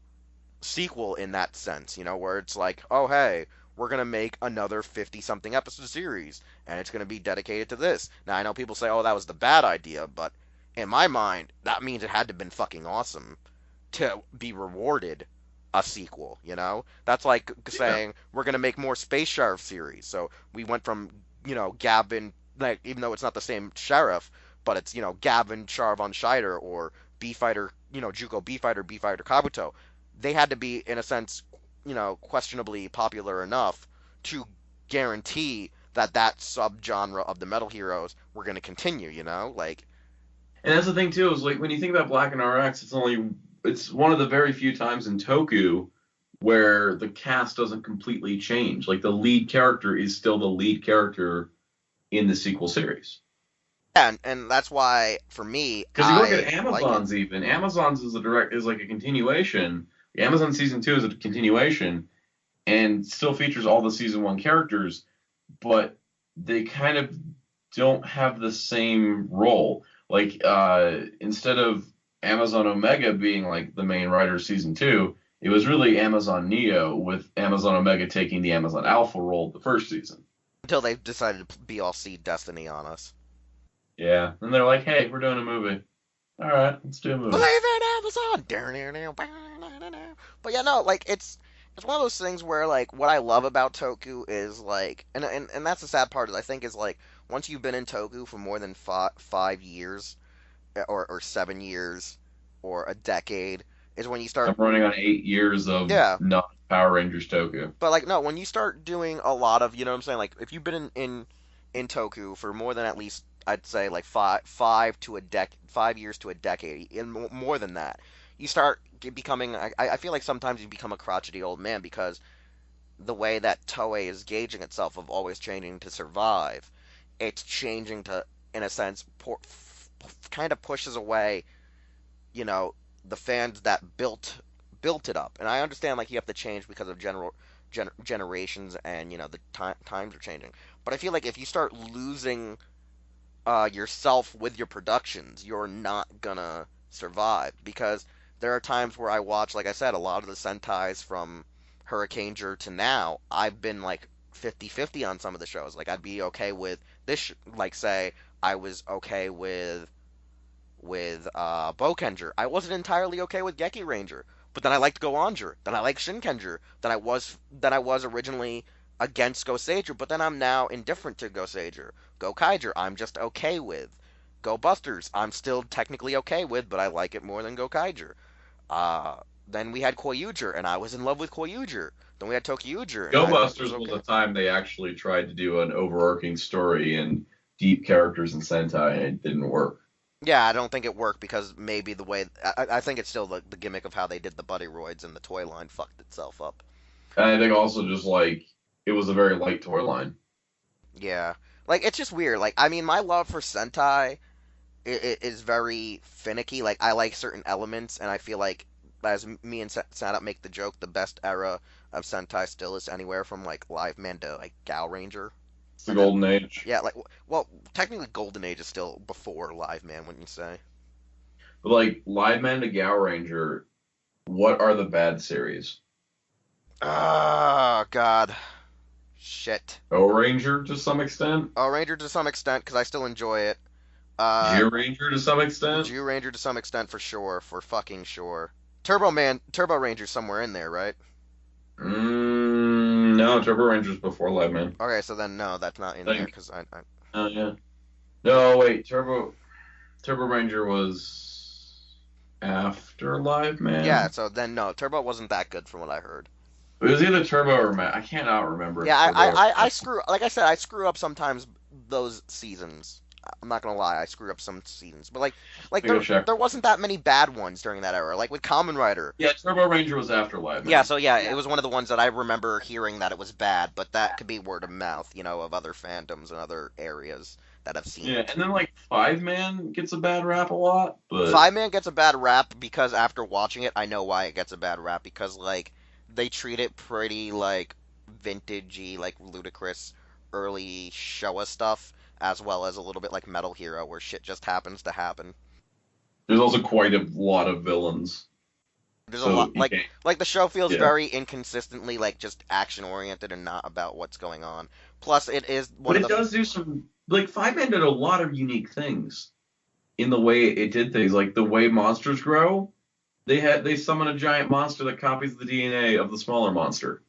sequel in that sense, where it's like, oh hey, we're gonna make another 50 something episode series, and it's gonna be dedicated to this. Now I know people say, oh, that was the bad idea, but in my mind, that means it had to have been fucking awesome to be rewarded a sequel. That's like yeah. saying we're gonna make more Space Sheriff series. So we went from Gavin, like even though it's not the same sheriff, but it's Gavin Char von Scheider or B Fighter, Juko B Fighter Kabuto. They had to be in a sense, questionably popular enough to guarantee that that subgenre of the metal heroes were going to continue. Like And that's the thing too, is like when you think about Black and RX, it's one of the very few times in Toku where the cast doesn't completely change. Like the lead character is still the lead character in the sequel series. yeah, and that's why for me Because you look at I like it. Amazon's even. Amazon's is like a continuation. The Amazon season two is a continuation and still features all the season one characters, but they kind of don't have the same role. Like instead of Amazon Omega being like the main writer of season two, it was really Amazon Neo with Amazon Omega taking the Amazon Alpha role the first season. Until they decided to BLC Destiny on us. Yeah, and they're like, hey, we're doing a movie. All right, let's do a movie. Believe in Amazon. But yeah, no, like it's one of those things where like what I love about Toku is like, and that's the sad part is I think is like once you've been in Toku for more than 5 years or 7 years or a decade is when you I'm start. running on 8 years of Yeah, not Power Rangers Toku. but like no, when you start doing a lot of, what I'm saying, like if you've been in Toku for more than at least I'd say like 5 years to a decade, and more than that, you start becoming. I feel like sometimes you become a crotchety old man because the way that Toei is gauging itself of always changing to survive, it's changing to, in a sense, kind of pushes away, you know, the fans that built it up. And I understand like you have to change because of generations and the times are changing. But I feel like if you start losing yourself with your productions, you're not gonna survive because there are times where I watch, like I said, a lot of the Sentais from Hurricaneger to now. I've been like 50-50 on some of the shows. Like I'd be okay with this, like say I was okay with Bokenger. I wasn't entirely okay with Geki Ranger, but then I liked Goanger. Then I liked Shinkenger. Then I was originally against Goseiger, but then I'm now indifferent to Goseiger. Gokaiger, I'm just okay with. Go Busters, I'm still technically okay with, but I like it more than Gokaiger. Uh, then we had Koyuger, and I was in love with Koyuger. Then we had Tokyuger, and Go I was Busters was okay. a time they actually tried to do an overarching story and deep characters in Sentai, and it didn't work. Yeah, I don't think it worked because maybe the way I think it's still the gimmick of how they did the Buddy Roids and the toy line fucked itself up. And I think also just like it was a very light toy line. Yeah, like it's just weird. Like I mean, my love for Sentai is very finicky. Like I like certain elements, and I feel like as me and Sanat make the joke, the best era of Sentai still is anywhere from like Live Man to like Gal Ranger, It's the and then golden age. yeah, like well, technically Golden Age is still before Live Man, wouldn't you say? But like Live Man to Gow Ranger, what are the bad series? Oh God, shit. O Ranger to some extent, Ranger to some extent because I still enjoy it. Uh, Gear Ranger to some extent. Jew Ranger to some extent for sure, for fucking sure. Turbo Ranger's somewhere in there, right? No, Turbo Ranger's before Live Man. Okay, so then no, that's not in I there think. because I Oh yeah. No, wait. Turbo Ranger was after Live yeah. Man. So then no, Turbo wasn't that good from what I heard. It was either Turbo or Matt. I cannot remember if Yeah, Turbo or I Matt. screw like I said, I screw up sometimes those seasons. I'm not gonna lie, I screw up some seasons, but like Let me go check. there wasn't that many bad ones during that era. Like with Kamen Rider, Yeah, Turbo Ranger was after Live yeah, Man. so yeah, it was one of the ones that I remember hearing that it was bad, but that could be word of mouth, of other fandoms and other areas that have seen Yeah, it. and then like Five Man gets a bad rap a lot, but Five Man gets a bad rap because after watching it, I know why it gets a bad rap because like they treat it pretty like vintagey, like ludicrous early Showa stuff, as well as a little bit like Metal Hero where shit just happens to happen. there's also quite a lot of villains. There's a So lot you can't. like the show feels Yeah. very inconsistently like just action oriented and not about what's going on. Plus, it is one But of it the does do some like Five Man did a lot of unique things in the way it did things. Like the way monsters grow, they summon a giant monster that copies the DNA of the smaller monster.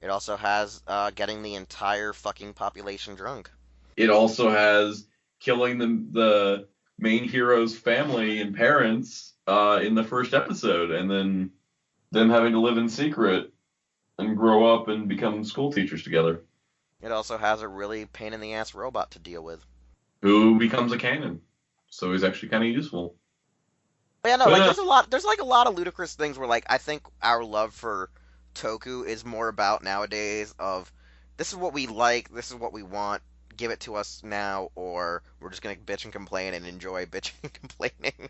it also has getting the entire fucking population drunk. It also has killing the main hero's family and parents in the first episode, and then them having to live in secret and grow up and become school teachers together. It also has a really pain in the ass robot to deal with. Who becomes a canon? So he's actually kind of useful. But yeah, no, But like there's like a lot of ludicrous things where like I think our love for Toku is more about nowadays of this is what we like, this is what we want, give it to us now, or we're just gonna bitch and complain and enjoy bitching and complaining.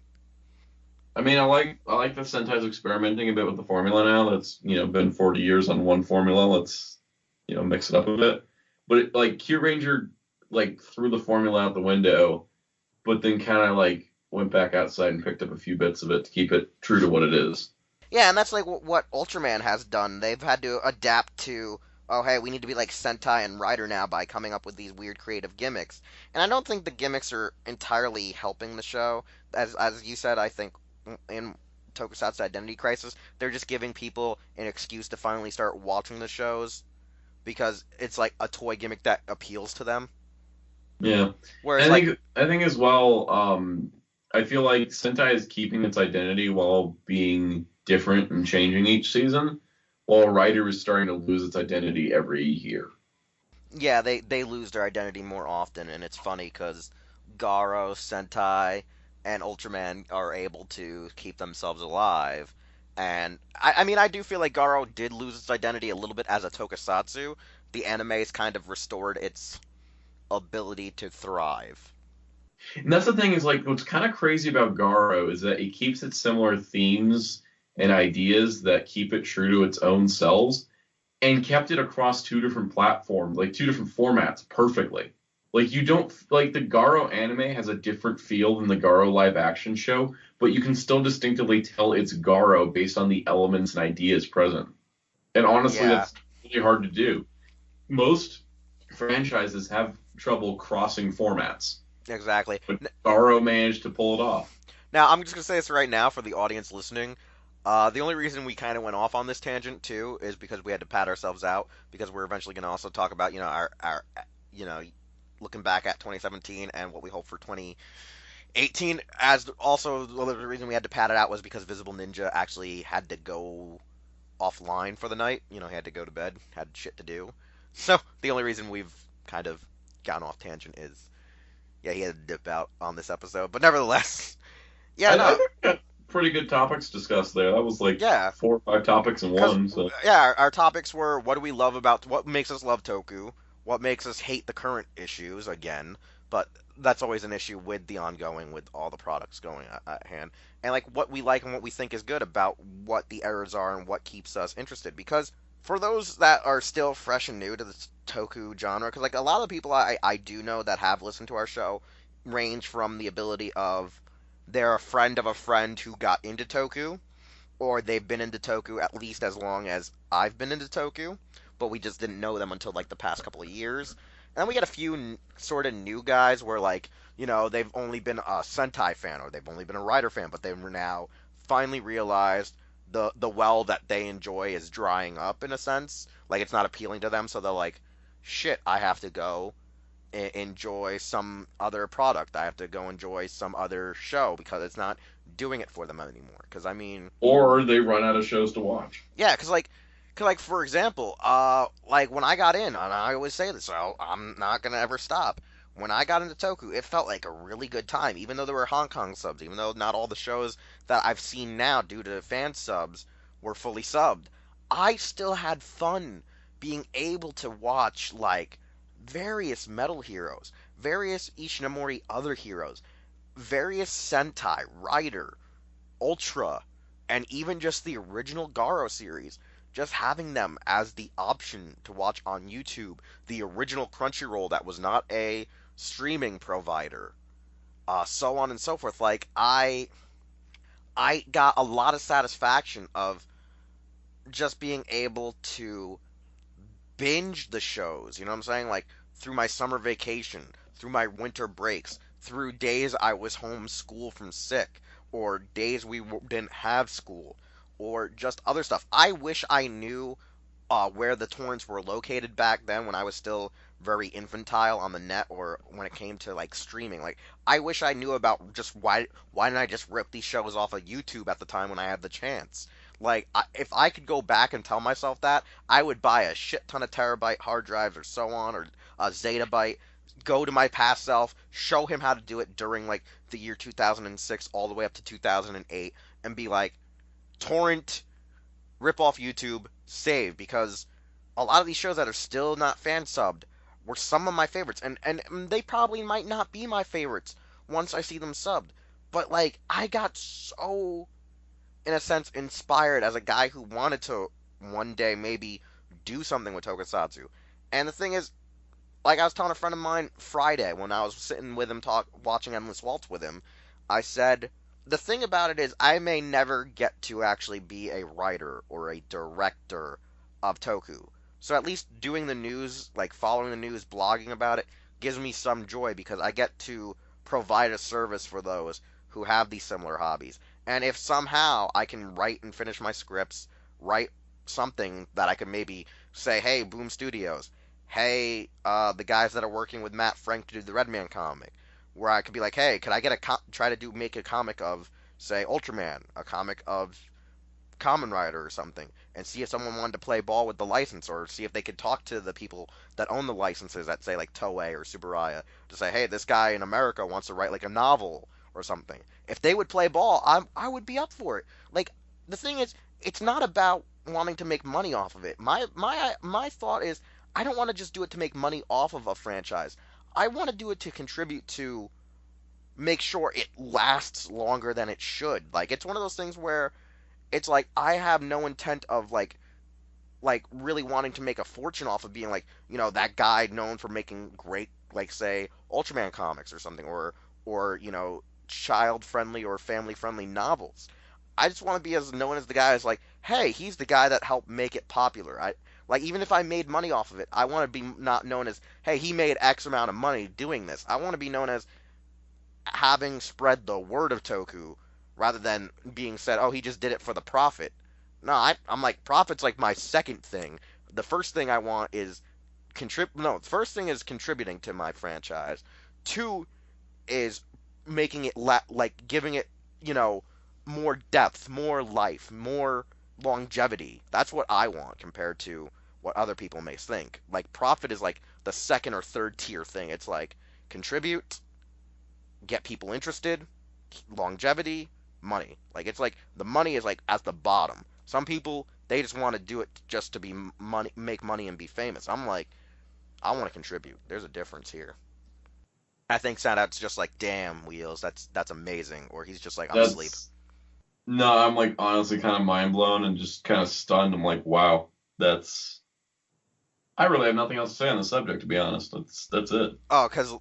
I mean, I like that Sentai's experimenting a bit with the formula now. That's been 40 years on one formula. Let's mix it up a bit. But like Q Ranger like threw the formula out the window, but then kind of like went back outside and picked up a few bits of it to keep it true to what it is. Yeah, and that's like what Ultraman has done. They've had to adapt to, oh, hey, we need to be like Sentai and Rider now by coming up with these weird creative gimmicks. And I don't think the gimmicks are entirely helping the show. As you said, I think in Tokusatsu Identity Crisis, they're just giving people an excuse to finally start watching the shows because it's like a toy gimmick that appeals to them. Yeah, Whereas and like I think as well. I feel like Sentai is keeping its identity while being different and changing each season, while Rider is starting to lose its identity every year. yeah, they lose their identity more often, and it's funny because Garo, Sentai, and Ultraman are able to keep themselves alive, And I mean, I do feel like Garo did lose its identity a little bit as a tokusatsu. The anime's kind of restored its ability to thrive. And that's the thing is like what's kind of crazy about Garo is that it keeps its similar themes and ideas that keep it true to its own selves and kept it across two different platforms, like two different formats perfectly. Like you don't like the Garo anime has a different feel than the Garo live action show, but you can still distinctively tell it's Garo based on the elements and ideas present. And honestly, Yeah, that's really hard to do. Most franchises have trouble crossing formats, exactly. but Garo managed to pull it off. Now, I'm just gonna say this right now for the audience listening. The only reason we kind of went off on this tangent too is because we had to pat ourselves out because we're eventually gonna also talk about our you know looking back at 2017 and what we hope for 2018. As also the reason we had to pat it out was because Visible Ninja actually had to go offline for the night. He had to go to bed, had shit to do. So the only reason we've kind of gotten off tangent is yeah, he had to dip out on this episode. But nevertheless, yeah, I no, think we got pretty good topics discussed there. That was like yeah, 4 or 5 topics in because one. So yeah, our topics were what do we love about what makes us love Toku, what makes us hate the current issues again, but that's always an issue with the ongoing with all the products going at hand, and like what we like and what we think is good about what the errors are and what keeps us interested. Because for those that are still fresh and new to the Toku genre, because like a lot of the people I do know that have listened to our show range from the ability of they're a friend of a friend who got into Toku or they've been into Toku at least as long as I've been into Toku, but we just didn't know them until like the past couple of years. And then we get a few sort of new guys where like they've only been a Sentai fan or they've only been a Rider fan, but they've now finally realized the well that they enjoy is drying up in a sense. Like it's not appealing to them, so they're like, shit, I have to go enjoy some other product. I have to go enjoy some other show because it's not doing it for them anymore. Because I mean, or they run out of shows to watch. yeah, cause like for example, like when I got in, and I always say this, so I'm not gonna ever stop. When I got into Toku, it felt like a really good time, even though there were Hong Kong subs, even though not all the shows that I've seen now due to fan subs were fully subbed. I still had fun being able to watch like various metal heroes, various Ishinomori other heroes, various Sentai, Rider, Ultra, and even just the original Garo series, just having them as the option to watch on YouTube, the original Crunchyroll that was not a streaming provider, so on and so forth. Like I got a lot of satisfaction of just being able to binge the shows, you know what I'm saying? Like through my summer vacation, through my winter breaks, through days I was home school from sick, or days we didn't have school, or just other stuff. I wish I knew where the torrents were located back then when I was still very infantile on the net or when it came to like streaming. Like I wish I knew about just why didn't I just rip these shows off of YouTube at the time when I had the chance. Like if I could go back and tell myself that, I would buy a shit ton of terabyte hard drives or so on or a zettabyte. Go to my past self, show him how to do it during like the year 2006 all the way up to 2008, and be like, torrent, rip off YouTube, save, because a lot of these shows that are still not fan subbed were some of my favorites, and they probably might not be my favorites once I see them subbed. But like I got so in a sense inspired as a guy who wanted to one day maybe do something with Tokusatsu. And the thing is, like I was telling a friend of mine Friday when I was sitting with him watching Endless Waltz with him, I said the thing about it is I may never get to actually be a writer or a director of Toku. So at least doing the news, like following the news, blogging about it, gives me some joy because I get to provide a service for those who have these similar hobbies. And if somehow I can write and finish my scripts, write something that I can maybe say, hey, Boom Studios, hey, the guys that are working with Matt Frank to do the Redman comic, where I could be like, hey, could I get try to make a comic of, say, Ultraman, a comic of Kamen Rider or something, and see if someone wanted to play ball with the license, or see if they could talk to the people that own the licenses at, say, like Toei or Subaraya, to say, hey, this guy in America wants to write like a novel or something. If they would play ball, I would be up for it. Like the thing is, it's not about wanting to make money off of it. My thought is, I don't want to just do it to make money off of a franchise. I want to do it to contribute to make sure it lasts longer than it should. Like it's one of those things where it's like I have no intent of like really wanting to make a fortune off of being like, that guy known for making great, like, say, Ultraman comics or something, or child friendly or family friendly novels. I just want to be as known as the guy is like, hey, he's the guy that helped make it popular. I like even if I made money off of it, I want to be not known as, hey, he made X amount of money doing this. I want to be known as having spread the word of Toku rather than being said, oh, he just did it for the profit. No, I'm like, profit's like my second thing. The first thing I want is no, the first thing is contributing to my franchise. Two is making it like giving it, more depth, more life, more longevity. That's what I want compared to what other people may think. Like profit is like the second or third tier thing. It's like contribute, get people interested, longevity, money. Like it's like the money is like at the bottom. Some people they just want to do it just to be money, make money and be famous. I'm like, I want to contribute. There's a difference here. I think Soundout's just like, damn, Wheels, that's amazing. Or he's just like, I'm asleep. That's no, I'm like honestly kind of mind blown and just kind of stunned. I'm like, wow, that's. I really have nothing else to say on the subject, to be honest. That's it. Oh, cause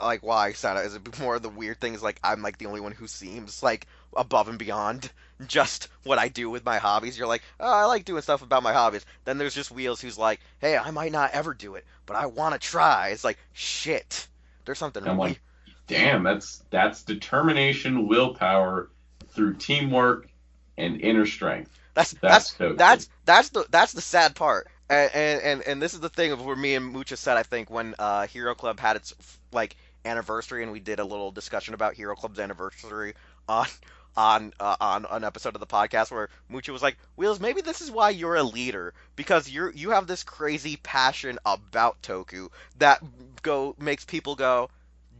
like why Soundout? Is it more of the weird things like I'm like the only one who seems like above and beyond just what I do with my hobbies? You're like, oh, I like doing stuff about my hobbies. Then there's just Wheels who's like, hey, I might not ever do it, but I want to try. It's like shit. There's something And I'm we like, damn, that's determination, willpower through teamwork and inner strength. That's That's Toku. that's the sad part. And this is the thing of where me and Mucha said I think when Hero Club had its like anniversary and we did a little discussion about Hero Club's anniversary on on an episode of the podcast where Mucha was like, Wheels, maybe this is why you're a leader because you have this crazy passion about Toku that go makes people go,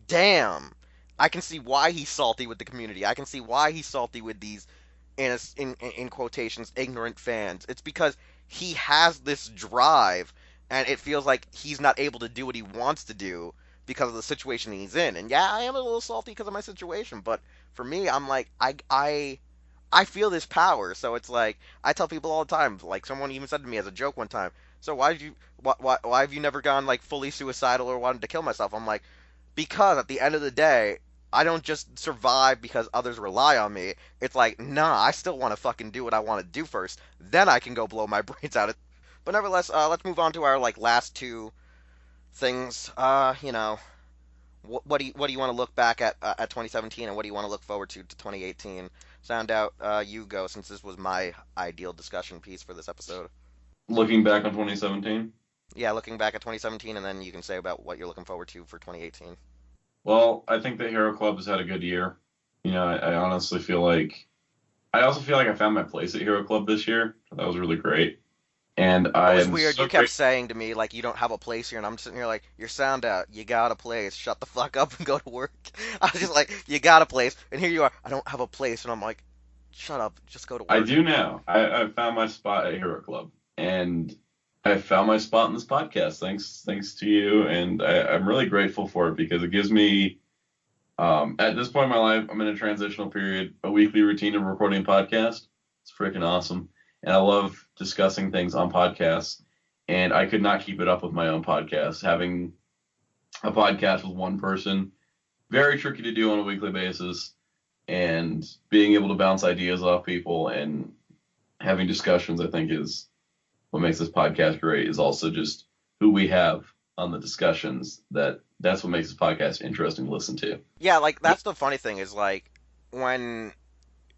damn, I can see why he's salty with the community. I can see why he's salty with these in quotations ignorant fans. It's because he has this drive and it feels like he's not able to do what he wants to do because of the situation he's in. And yeah, I am a little salty because of my situation, but for me, I'm like I feel this power. So it's like I tell people all the time. Like someone even said to me as a joke one time. So why did you why have you never gone like fully suicidal or wanted to kill myself? I'm like, because at the end of the day, I don't just survive because others rely on me. It's like, nah, I still want to fucking do what I want to do first. Then I can go blow my brains out. But nevertheless, let's move on to our like last two things. What do you want to look back at 2017, and what do you want to look forward to 2018? Sound out, you go, since this was my ideal discussion piece for this episode. Looking back on 2017, Yeah, looking back at 2017, and then you can say about what you're looking forward to for 2018. well, I think the Hero Club has had a good year. I honestly feel like I also feel like I found my place at Hero Club this year. That was really great, and It I was am weird. You so kept great. saying to me like you don't have a place here, and I'm sitting here like your sound out. You got a place. Shut the fuck up and go to work. I was just like, you got a place, and here you are. I don't have a place, and I'm like, shut up. Just go to I work. do now. I found my spot at Hero Club, and I found my spot in this podcast. Thanks to you, and I'm really grateful for it because it gives me. At this point in my life, I'm in a transitional period, a weekly routine of recording a podcast. It's freaking awesome. And I love discussing things on podcasts. And I could not keep it up with my own podcast. Having a podcast with one person, very tricky to do on a weekly basis. And being able to bounce ideas off people and having discussions, I think, is what makes this podcast great, is also just who we have on the discussions. That's what makes this podcast interesting to listen to. Yeah, like that's the funny thing is like when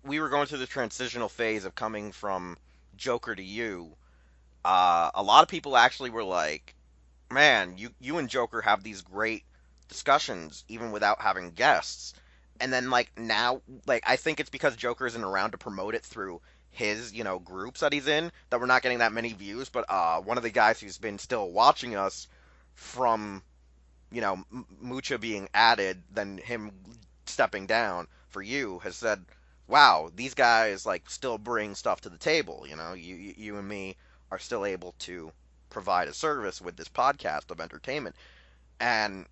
we were going through the transitional phase of coming from Joker to you, a lot of people actually were like, man, you and Joker have these great discussions even without having guests. And then like now, like I think it's because Joker isn't around to promote it through his, groups that he's in that we're not getting that many views. But one of the guys who's been still watching us from, Mucha being added, then him stepping down for you has said wow, these guys like still bring stuff to the table. You and me are still able to provide a service with this podcast of entertainment, and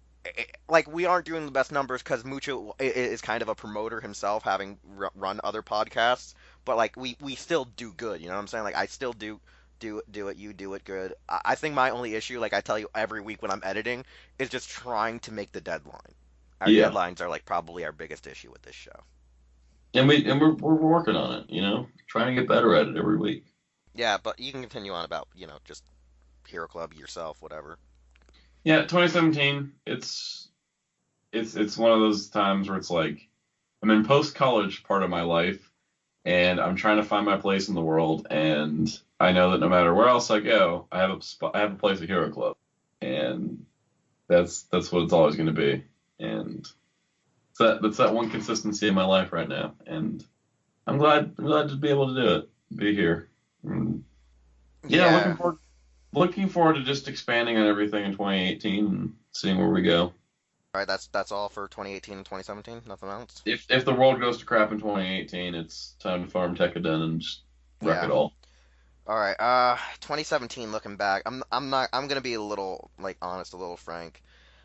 like we aren't doing the best numbers because Mucho is kind of a promoter himself, having run other podcasts. But like we still do good. You know what I'm saying? Like I still do it. You do it good. I think my only issue, like I tell you every week when I'm editing, is just trying to make the deadline. Our Yeah, deadlines are like probably our biggest issue with this show. and we're working on it. Trying to get better at it every week. Yeah, but you can continue on about just Hero Club yourself, whatever. Yeah, 2017. It's one of those times where it's like I'm in post college part of my life, and I'm trying to find my place in the world. And I know that no matter where else I go, I have a place at Hero Club, and that's what it's always going to be. And that's that one consistency in my life right now. And I'm glad to be able to do it, be here. And yeah, Yeah. looking forward to just expanding on everything in 2018 and seeing where we go. All right, that's all for 2018 and 2017. Nothing else. If the world goes to crap in 2018, it's time to farm Tekkaden and just wreck Yeah. it all. All right. 2017. Looking back, I'm gonna be a little like honest, a little frank,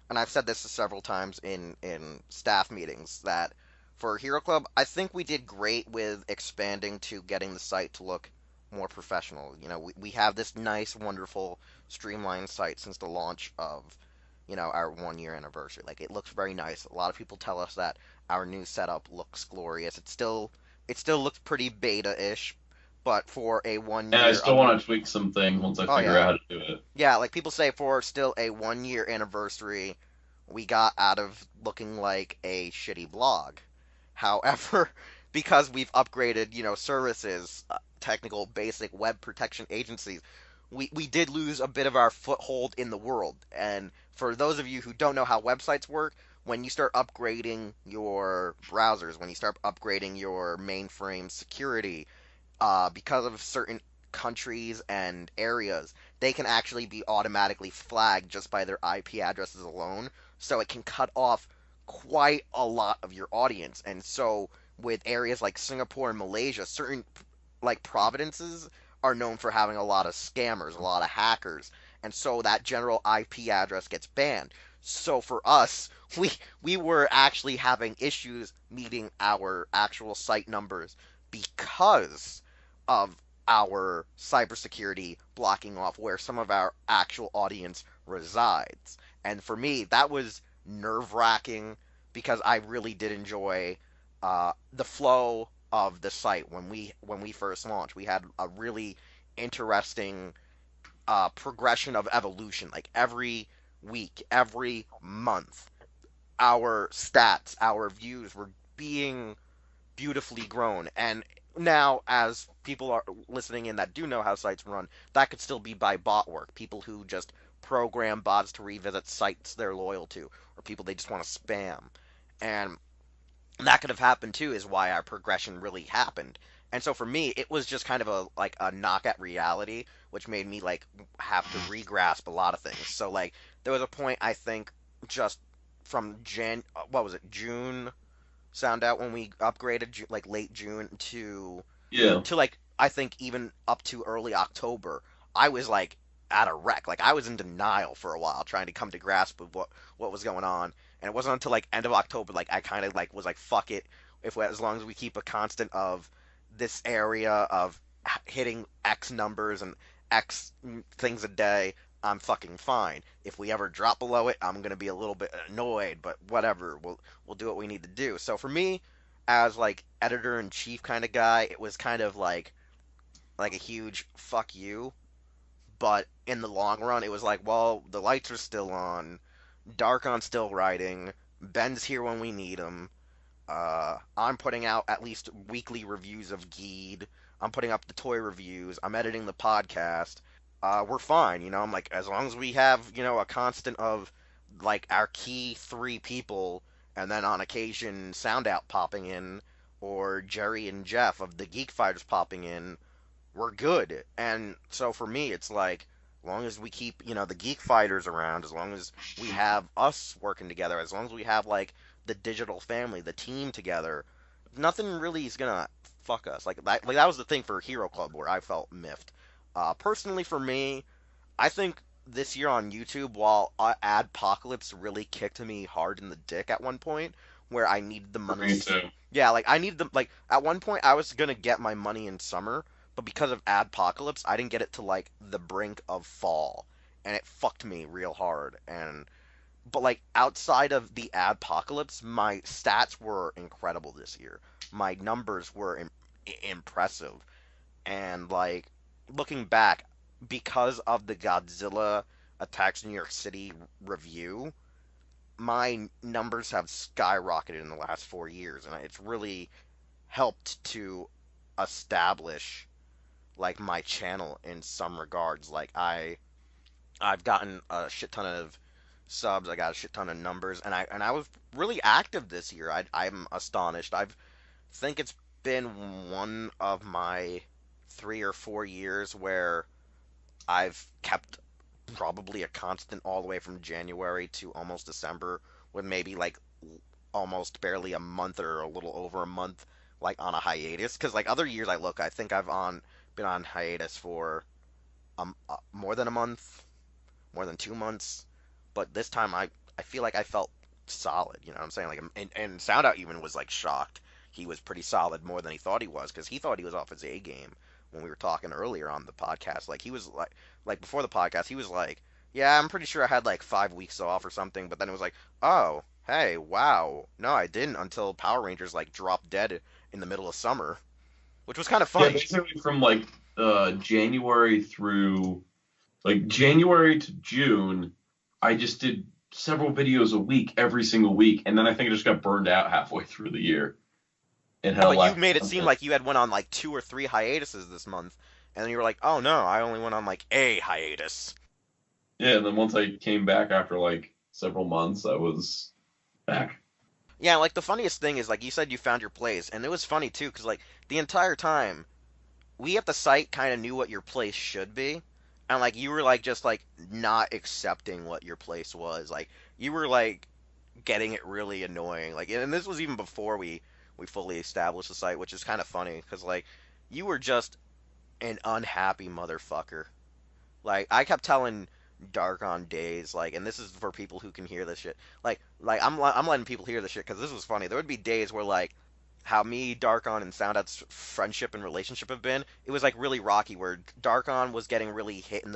and I've said this several times in staff meetings that for Hero Club, I think we did great with expanding to getting the site to look more professional. We have this nice, wonderful, streamlined site since the launch of our 1 year anniversary. Like it looks very nice. A lot of people tell us that our new setup looks glorious. It still looks pretty beta-ish, but for a one And I year still want to tweak some things once I oh figure yeah. out how to do it. Yeah, like people say for still a 1 year anniversary, we got out of looking like a shitty blog. However, because we've upgraded, services, technical basic web protection agencies, we did lose a bit of our foothold in the world. And for those of you who don't know how websites work, when you start upgrading your browsers, when you start upgrading your mainframe security, because of certain countries and areas, they can actually be automatically flagged just by their IP addresses alone. So it can cut off quite a lot of your audience. And so with areas like Singapore and Malaysia, certain like provinces are known for having a lot of scammers, a lot of hackers, and so that general IP address gets banned. So for us, we were actually having issues meeting our actual site numbers because of our cybersecurity blocking off where some of our actual audience resides. And for me, that was nerve wracking because I really did enjoy the flow of the site when we first launched. We had a really interesting progression of evolution. Like every week, every month, our stats, our views were being beautifully grown. And now, as people are listening in that do know how sites run, that could still be by bot work. People who just program bots to revisit sites they're loyal to, or people they just want to spam. And that could have happened too, is why our progression really happened. And so for me, it was just kind of a knock at reality, which made me like have to re-grasp a lot of things. So like there was a point I think just from what was it, June sound out when we upgraded like late June Yeah. to like I think even up to early October, I was like at a wreck. Like I was in denial for a while, trying to come to grasp of what was going on. And it wasn't until like end of October, like I kind of like was like fuck it, as long as we keep a constant of this area of hitting X numbers and X things a day, I'm fucking fine. If we ever drop below it, I'm gonna be a little bit annoyed, but whatever. We'll do what we need to do. So for me, as like editor in chief kind of guy, it was kind of like a huge fuck you. But in the long run, it was like, well, the lights are still on, Darkon's still writing, Ben's here when we need him. I'm putting out at least weekly reviews of Geed. I'm putting up the toy reviews. I'm editing the podcast. We're fine, I'm like, as long as we have, a constant of like our key three people, and then on occasion Soundout popping in, or Jerry and Jeff of the Geek Fighters popping in, we're good. And so for me, it's like, as long as we keep, the Geek Fighters around, as long as we have us working together, as long as we have like the digital family, the team together, nothing really is gonna fuck us. That was the thing for Hero Club where I felt miffed. Personally, for me, I think this year on YouTube, while Adpocalypse really kicked me hard in the dick at one point, where I needed the For money. me too. Yeah, like I needed the like at one point I was gonna get my money in summer, but because of Adpocalypse, I didn't get it to like the brink of fall, and it fucked me real hard. But like outside of the Adpocalypse, my stats were incredible this year. My numbers were impressive, and like looking back, because of the Godzilla Attacks New York City review, my numbers have skyrocketed in the last 4 years, and it's really helped to establish like my channel in some regards. Like I've gotten a shit ton of subs, I got a shit ton of numbers, and I was really active this year. I'm astonished. I think it's been one of my 3 or 4 years where I've kept probably a constant all the way from January to almost December, with maybe like almost barely a month or a little over a month like on a hiatus. Because like other years I think I've on been on hiatus for more than a month, more than 2 months. But this time I feel like I felt solid. You know what I'm saying? Like and Soundout even was like shocked. He was pretty solid, more than he thought he was, because he thought he was off his A game when we were talking earlier on the podcast. Like he was like before the podcast, he was like, "Yeah, I'm pretty sure I had like 5 weeks off or something." But then it was like, "Oh, hey, wow, no, I didn't until Power Rangers like dropped dead in the middle of summer," which was kind of Yeah, funny. basically from like January through like January to June, I just did several videos a week every single week, and then I think I just got burned out halfway through the year and Yeah, had a but you lack of made it seem content. like you had went on like 2 or 3 hiatuses this month, and then you were like, "Oh no, I only went on like a hiatus." Yeah, and then once I came back after like several months, I was back. Yeah, like the funniest thing is like you said you found your place, and it was funny too, because like the entire time we at the site kind of knew what your place should be, and like you were like just like not accepting what your place was. Like you were like getting it really annoying. Like, and this was even before we fully established the site, which is kind of funny because like you were just an unhappy motherfucker. Like I kept telling Dark on days, like, and this is for people who can hear this shit. I'm letting people hear this shit because this was funny. There would be days where like how me, Darkon, and Soundout's friendship and relationship have been. It was like really rocky, where Darkon was getting really hit in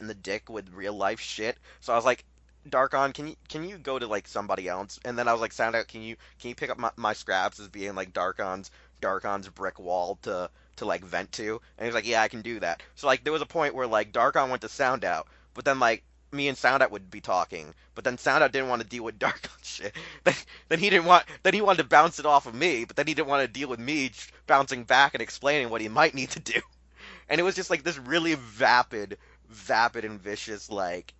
the dick with real life shit. So I was like, Darkon, can you go to like somebody else? And then I was like, Soundout, can you pick up my scraps as being like Darkon's brick wall to like vent to? And he's like, yeah, I can do that. So like there was a point where like Darkon went to Soundout, but then like me and Soundout would be talking, but then Soundout didn't want to deal with Darkon shit. Then, then he wanted to bounce it off of me, but then he didn't want to deal with me bouncing back and explaining what he might need to do. And it was just like this really vapid and vicious like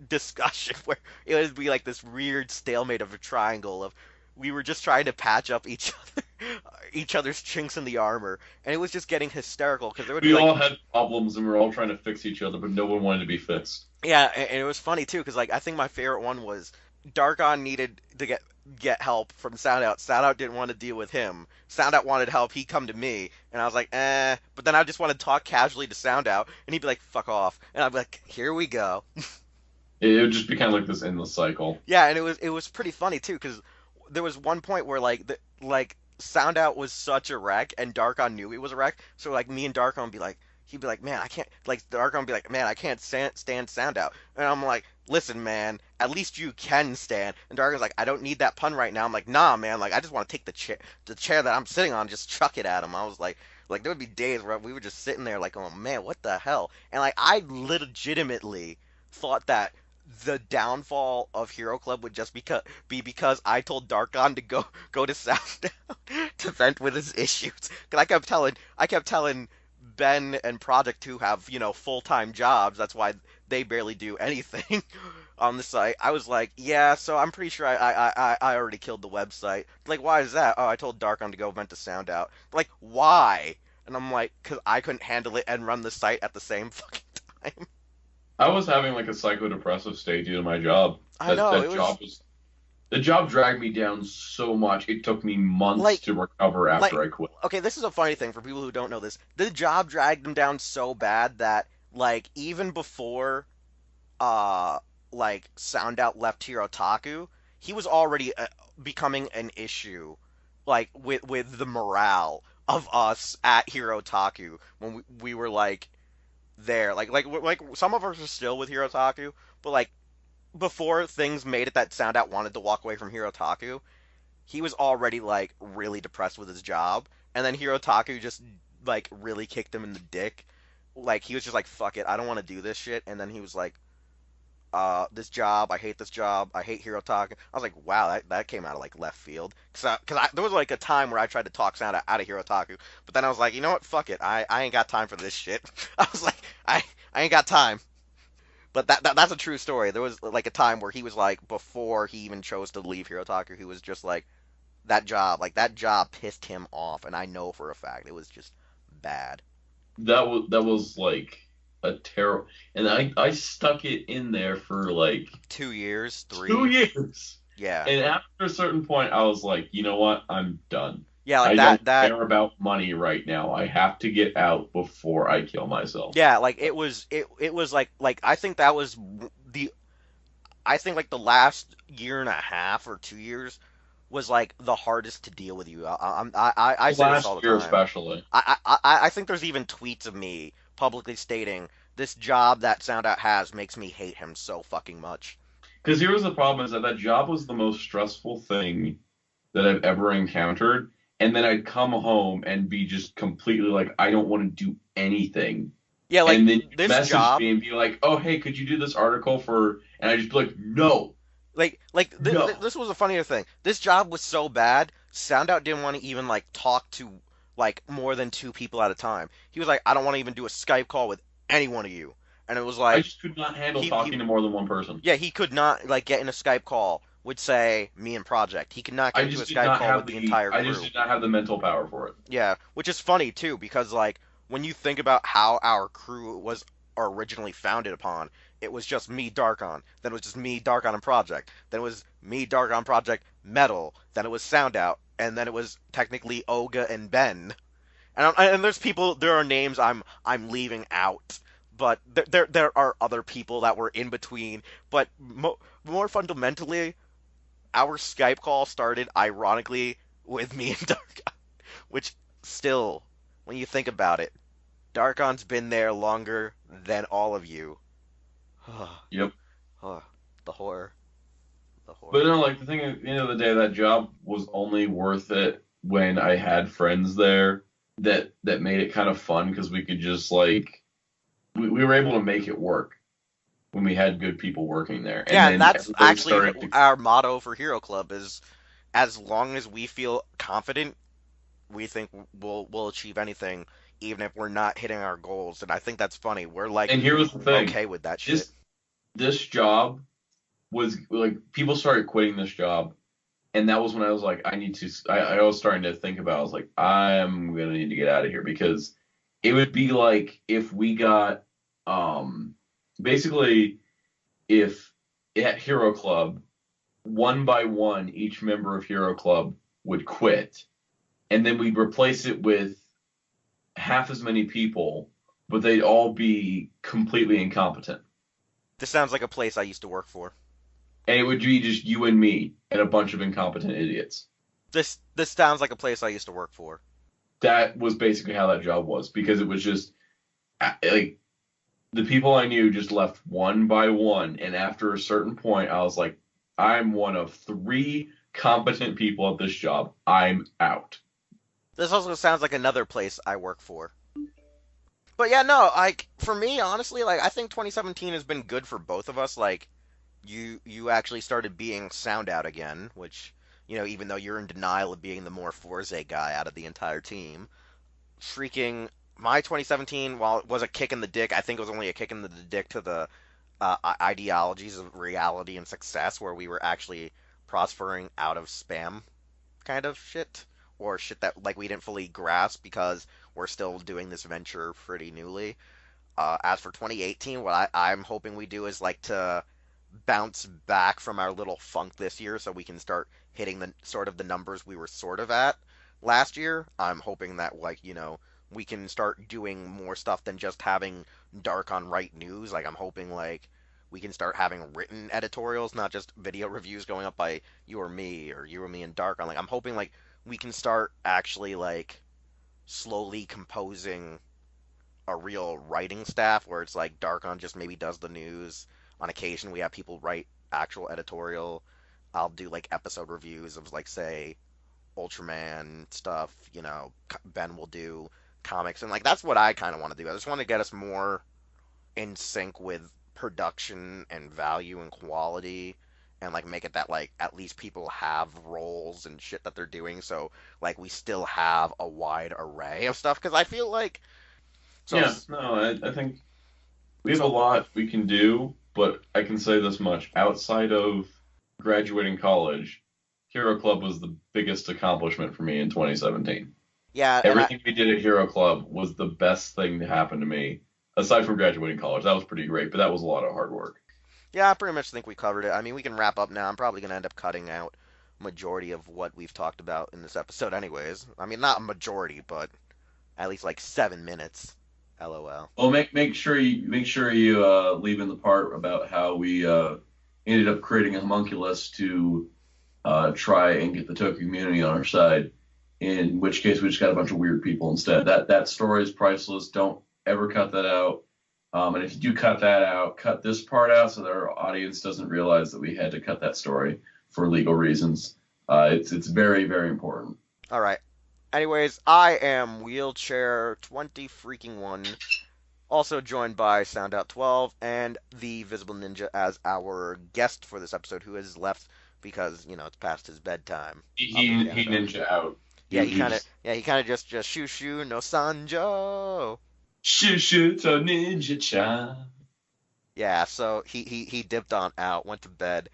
discussion where it would be like this weird stalemate of a triangle of we were just trying to patch up each other's chinks in the armor, and it was just getting hysterical because there would be We like all had problems and we were all trying to fix each other, but no one wanted to be fixed. yeah, and it was funny too because like I think my favorite one was Dargon needed to get help from Soundout. Soundout didn't want to deal with him. Soundout wanted help. He come to me, and I was like, eh. But then I just want to talk casually to Soundout, and he'd be like, fuck off, and I'd be like, here we go. It would just be kind of like this endless cycle. Yeah, and it was pretty funny too because there was one point where like Soundout was such a wreck and Darkon knew he was a wreck, so like me and Darkon would be like he'd be like, man, I can't like Darkon would be like, man, I can't stand Soundout, and I'm like, listen, man, at least you can stand. And Darkon's like, I don't need that pun right now. I'm like, nah, man, like I just want to take the chair that I'm sitting on, and just chuck it at him. I was like there would be days where we were just sitting there like, oh man, what the hell? And like I legitimately thought that the downfall of Hero Club would just be because I told Darkon to go to Sound to vent with his issues. Cause I kept telling Ben and Projekt who have full-time jobs. That's why they barely do anything on the site. I was like, yeah, so I'm pretty sure I already killed the website. Like, why is that? Oh, I told Darkon to go vent to Sound out. Like, why? And I'm like, cause I couldn't handle it and run the site at the same fucking time. I was having like a psychodepressive state due to my job. I That know that it was job was The job dragged me down so much, it took me months Like, to recover after like, I quit. okay, this is a funny thing for people who don't know this. The job dragged him down so bad that, like, even before, uh, like, Soundout left Hirotaku, he was already becoming an issue, like, with the morale of us at Hirotaku when we were, like, there. Like, some of us are still with Hirotaku, but, like, before things made it that Soundout wanted to walk away from Hirotaku, he was already like really depressed with his job, and then Hirotaku just like really kicked him in the dick. Like he was just like, "Fuck it, I don't want to do this shit." And then he was like, this job, I hate this job, I hate Hirotaku." I was like, "Wow, that came out of like left field." There was like a time where I tried to talk Sound out of Hirotaku, but then I was like, "You know what? Fuck it, I ain't got time for this shit." I was like, I ain't got time." But that's a true story. There was like a time where he was like, before he even chose to leave Hirotaku, he was just like, that job pissed him off, and I know for a fact it was just bad. That was like a terrible, and I stuck it in there for like 2 years, 2 3, years. yeah, And after a certain point, I was like, you know what? I'm done. yeah, like I don't that, care about money right now. I have to get out before I kill myself. yeah, like it was like I think that was the I think like the last year and a half or 2 years was like the hardest to deal with you. I say this all Last the year, time. especially. I think there's even tweets of me publicly stating this job that Soundout has makes me hate him so fucking much. Because here was the problem is that that job was the most stressful thing that I've ever encountered. And then I'd come home and be just completely like, I don't want to do anything. Yeah, like And then you this message job. me and be like, oh, hey, could you do this article for, and I just be like, no, no. This was a funnier thing. This job was so bad, Soundout didn't want to even like talk to like more than two people at a time. He was like, I don't want to even do a Skype call with any one of you. And it was I like just could not handle he talking to more than one person. yeah, he could not like get in a Skype call with say me and Projekt. He could not get into a Skype call with the entire I just crew. did not have the mental power for it. Yeah, which is funny too because like when you think about how our crew was originally founded upon, it was just me, Darkon. Then it was just me, Darkon, and Projekt. Then it was me, Darkon, Projekt, Metal. Then it was Soundout, and then it was technically Oga and Ben. And there's people, there are names I'm leaving out, but there are other people that were in between. But more fundamentally, our Skype call started ironically with me and Darkon, which still, when you think about it, Darkon's been there longer than all of you. Yep. The horror. The But horror. no, like the thing at the end of the day, that job was only worth it when I had friends there that made it kind of fun because we could just like we were able to make it work when we had good people working there. And Yeah, and then that's everybody actually started to our motto for Hero Club is as long as we feel confident, we think we'll achieve anything, even if we're not hitting our goals. And I think that's funny. We're like and here was the thing. okay with that shit. This job was like people started quitting this job and that was when I was like, I was starting to think about, I was like, I'm gonna need to get out of here because it would be like if we got, um, basically, if at Hero Club, one by one, each member of Hero Club would quit, and then we'd replace it with half as many people, but they'd all be completely incompetent. This sounds like a place I used to work for. And it would be just you and me and a bunch of incompetent idiots. This sounds like a place I used to work for. That was basically how that job was because it was just like the people I knew just left one by one, and after a certain point, I was like, I'm one of three competent people at this job. I'm out. This also sounds like another place I work for. But yeah, no, like for me, honestly, like I think 2017 has been good for both of us. Like you actually started being sound out again, which even though you're in denial of being the more Forze guy out of the entire team, freaking my 2017, while it was a kick in the dick, I think it was only a kick in the dick to the ideologies of reality and success, where we were actually prospering out of spam kind of shit, or shit that like we didn't fully grasp because we're still doing this venture pretty newly. As for 2018, what I'm hoping we do is like to bounce back from our little funk this year so we can start hitting the sort of the numbers we were sort of at last year. I'm hoping that like, we can start doing more stuff than just having dark on right news. Like I'm hoping like we can start having written editorials, not just video reviews going up by you or me or you or me and dark on. Like I'm hoping like we can start actually like slowly composing a real writing staff where it's like Darkon just maybe does the news. On occasion, we have people write actual editorial. I'll do like episode reviews of like say Ultraman stuff. Ben will do comics, and like that's what I kind of want to do. I just want to get us more in sync with production and value and quality. And like make it that like at least people have roles and shit that they're doing, so like we still have a wide array of stuff. Because I feel like so Yeah, no, I think we have a so lot we can do, but I can say this much. Outside of graduating college, Hero Club was the biggest accomplishment for me in 2017. yeah, and I Everything we did at Hero Club was the best thing to happen to me, aside from graduating college. That was pretty great, but that was a lot of hard work. Yeah, I pretty much think we covered it. I mean, we can wrap up now. I'm probably going to end up cutting out majority of what we've talked about in this episode anyways. I mean, not a majority, but at least like 7 minutes. LOL. Well, make sure you leave in the part about how we ended up creating a homunculus to try and get the Toku community on our side. In which case, we just got a bunch of weird people instead. That story is priceless. Don't ever cut that out. And if you do cut that out, cut this part out so that our audience doesn't realize that we had to cut that story for legal reasons. It's very, very important. All right. Anyways, I am Wheelchair 20 freaking 1, also joined by Soundout 12 and the Visible Ninja as our guest for this episode, who has left because it's past his bedtime up in He Canada. ninja out. Yeah, He just he kind of just shoo shoo no Sanjo. shoo to ninja-chan. Yeah, so he dipped on out, went to bed,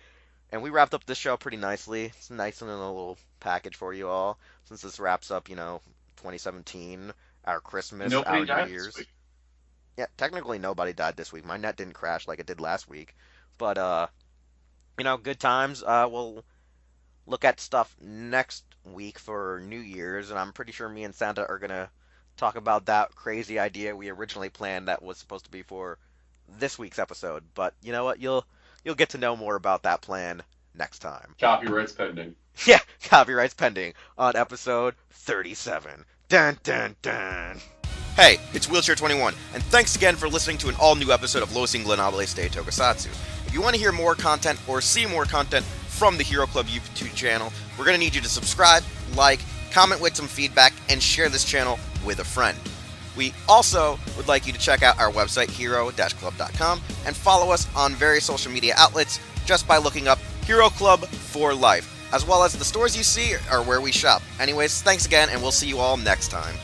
and we wrapped up this show pretty nicely. It's nice and in a little package for you all, since this wraps up, 2017, our Christmas, Nobody our New died this Year's. week. Yeah, technically nobody died this week. My net didn't crash like it did last week, but good times. We'll look at stuff next week for New Year's, and I'm pretty sure me and Santa are gonna talk about that crazy idea we originally planned that was supposed to be for this week's episode. But you know what? You'll get to know more about that plan next time. Copyrights pending. Yeah, copyrights pending on episode 37. Dun dun dun. Hey, it's Wheelchair 21, and thanks again for listening to an all-new episode of Los Ingobernables de Tokusatsu. If you want to hear more content or see more content from the Hero Club YouTube channel, we're going to need you to subscribe, like, comment with some feedback, and share this channel with a friend. We also would like you to check out our website, hero-club.com, and follow us on various social media outlets just by looking up Hero Club for Life, as well as the stores you see are where we shop. Anyways, thanks again, and we'll see you all next time.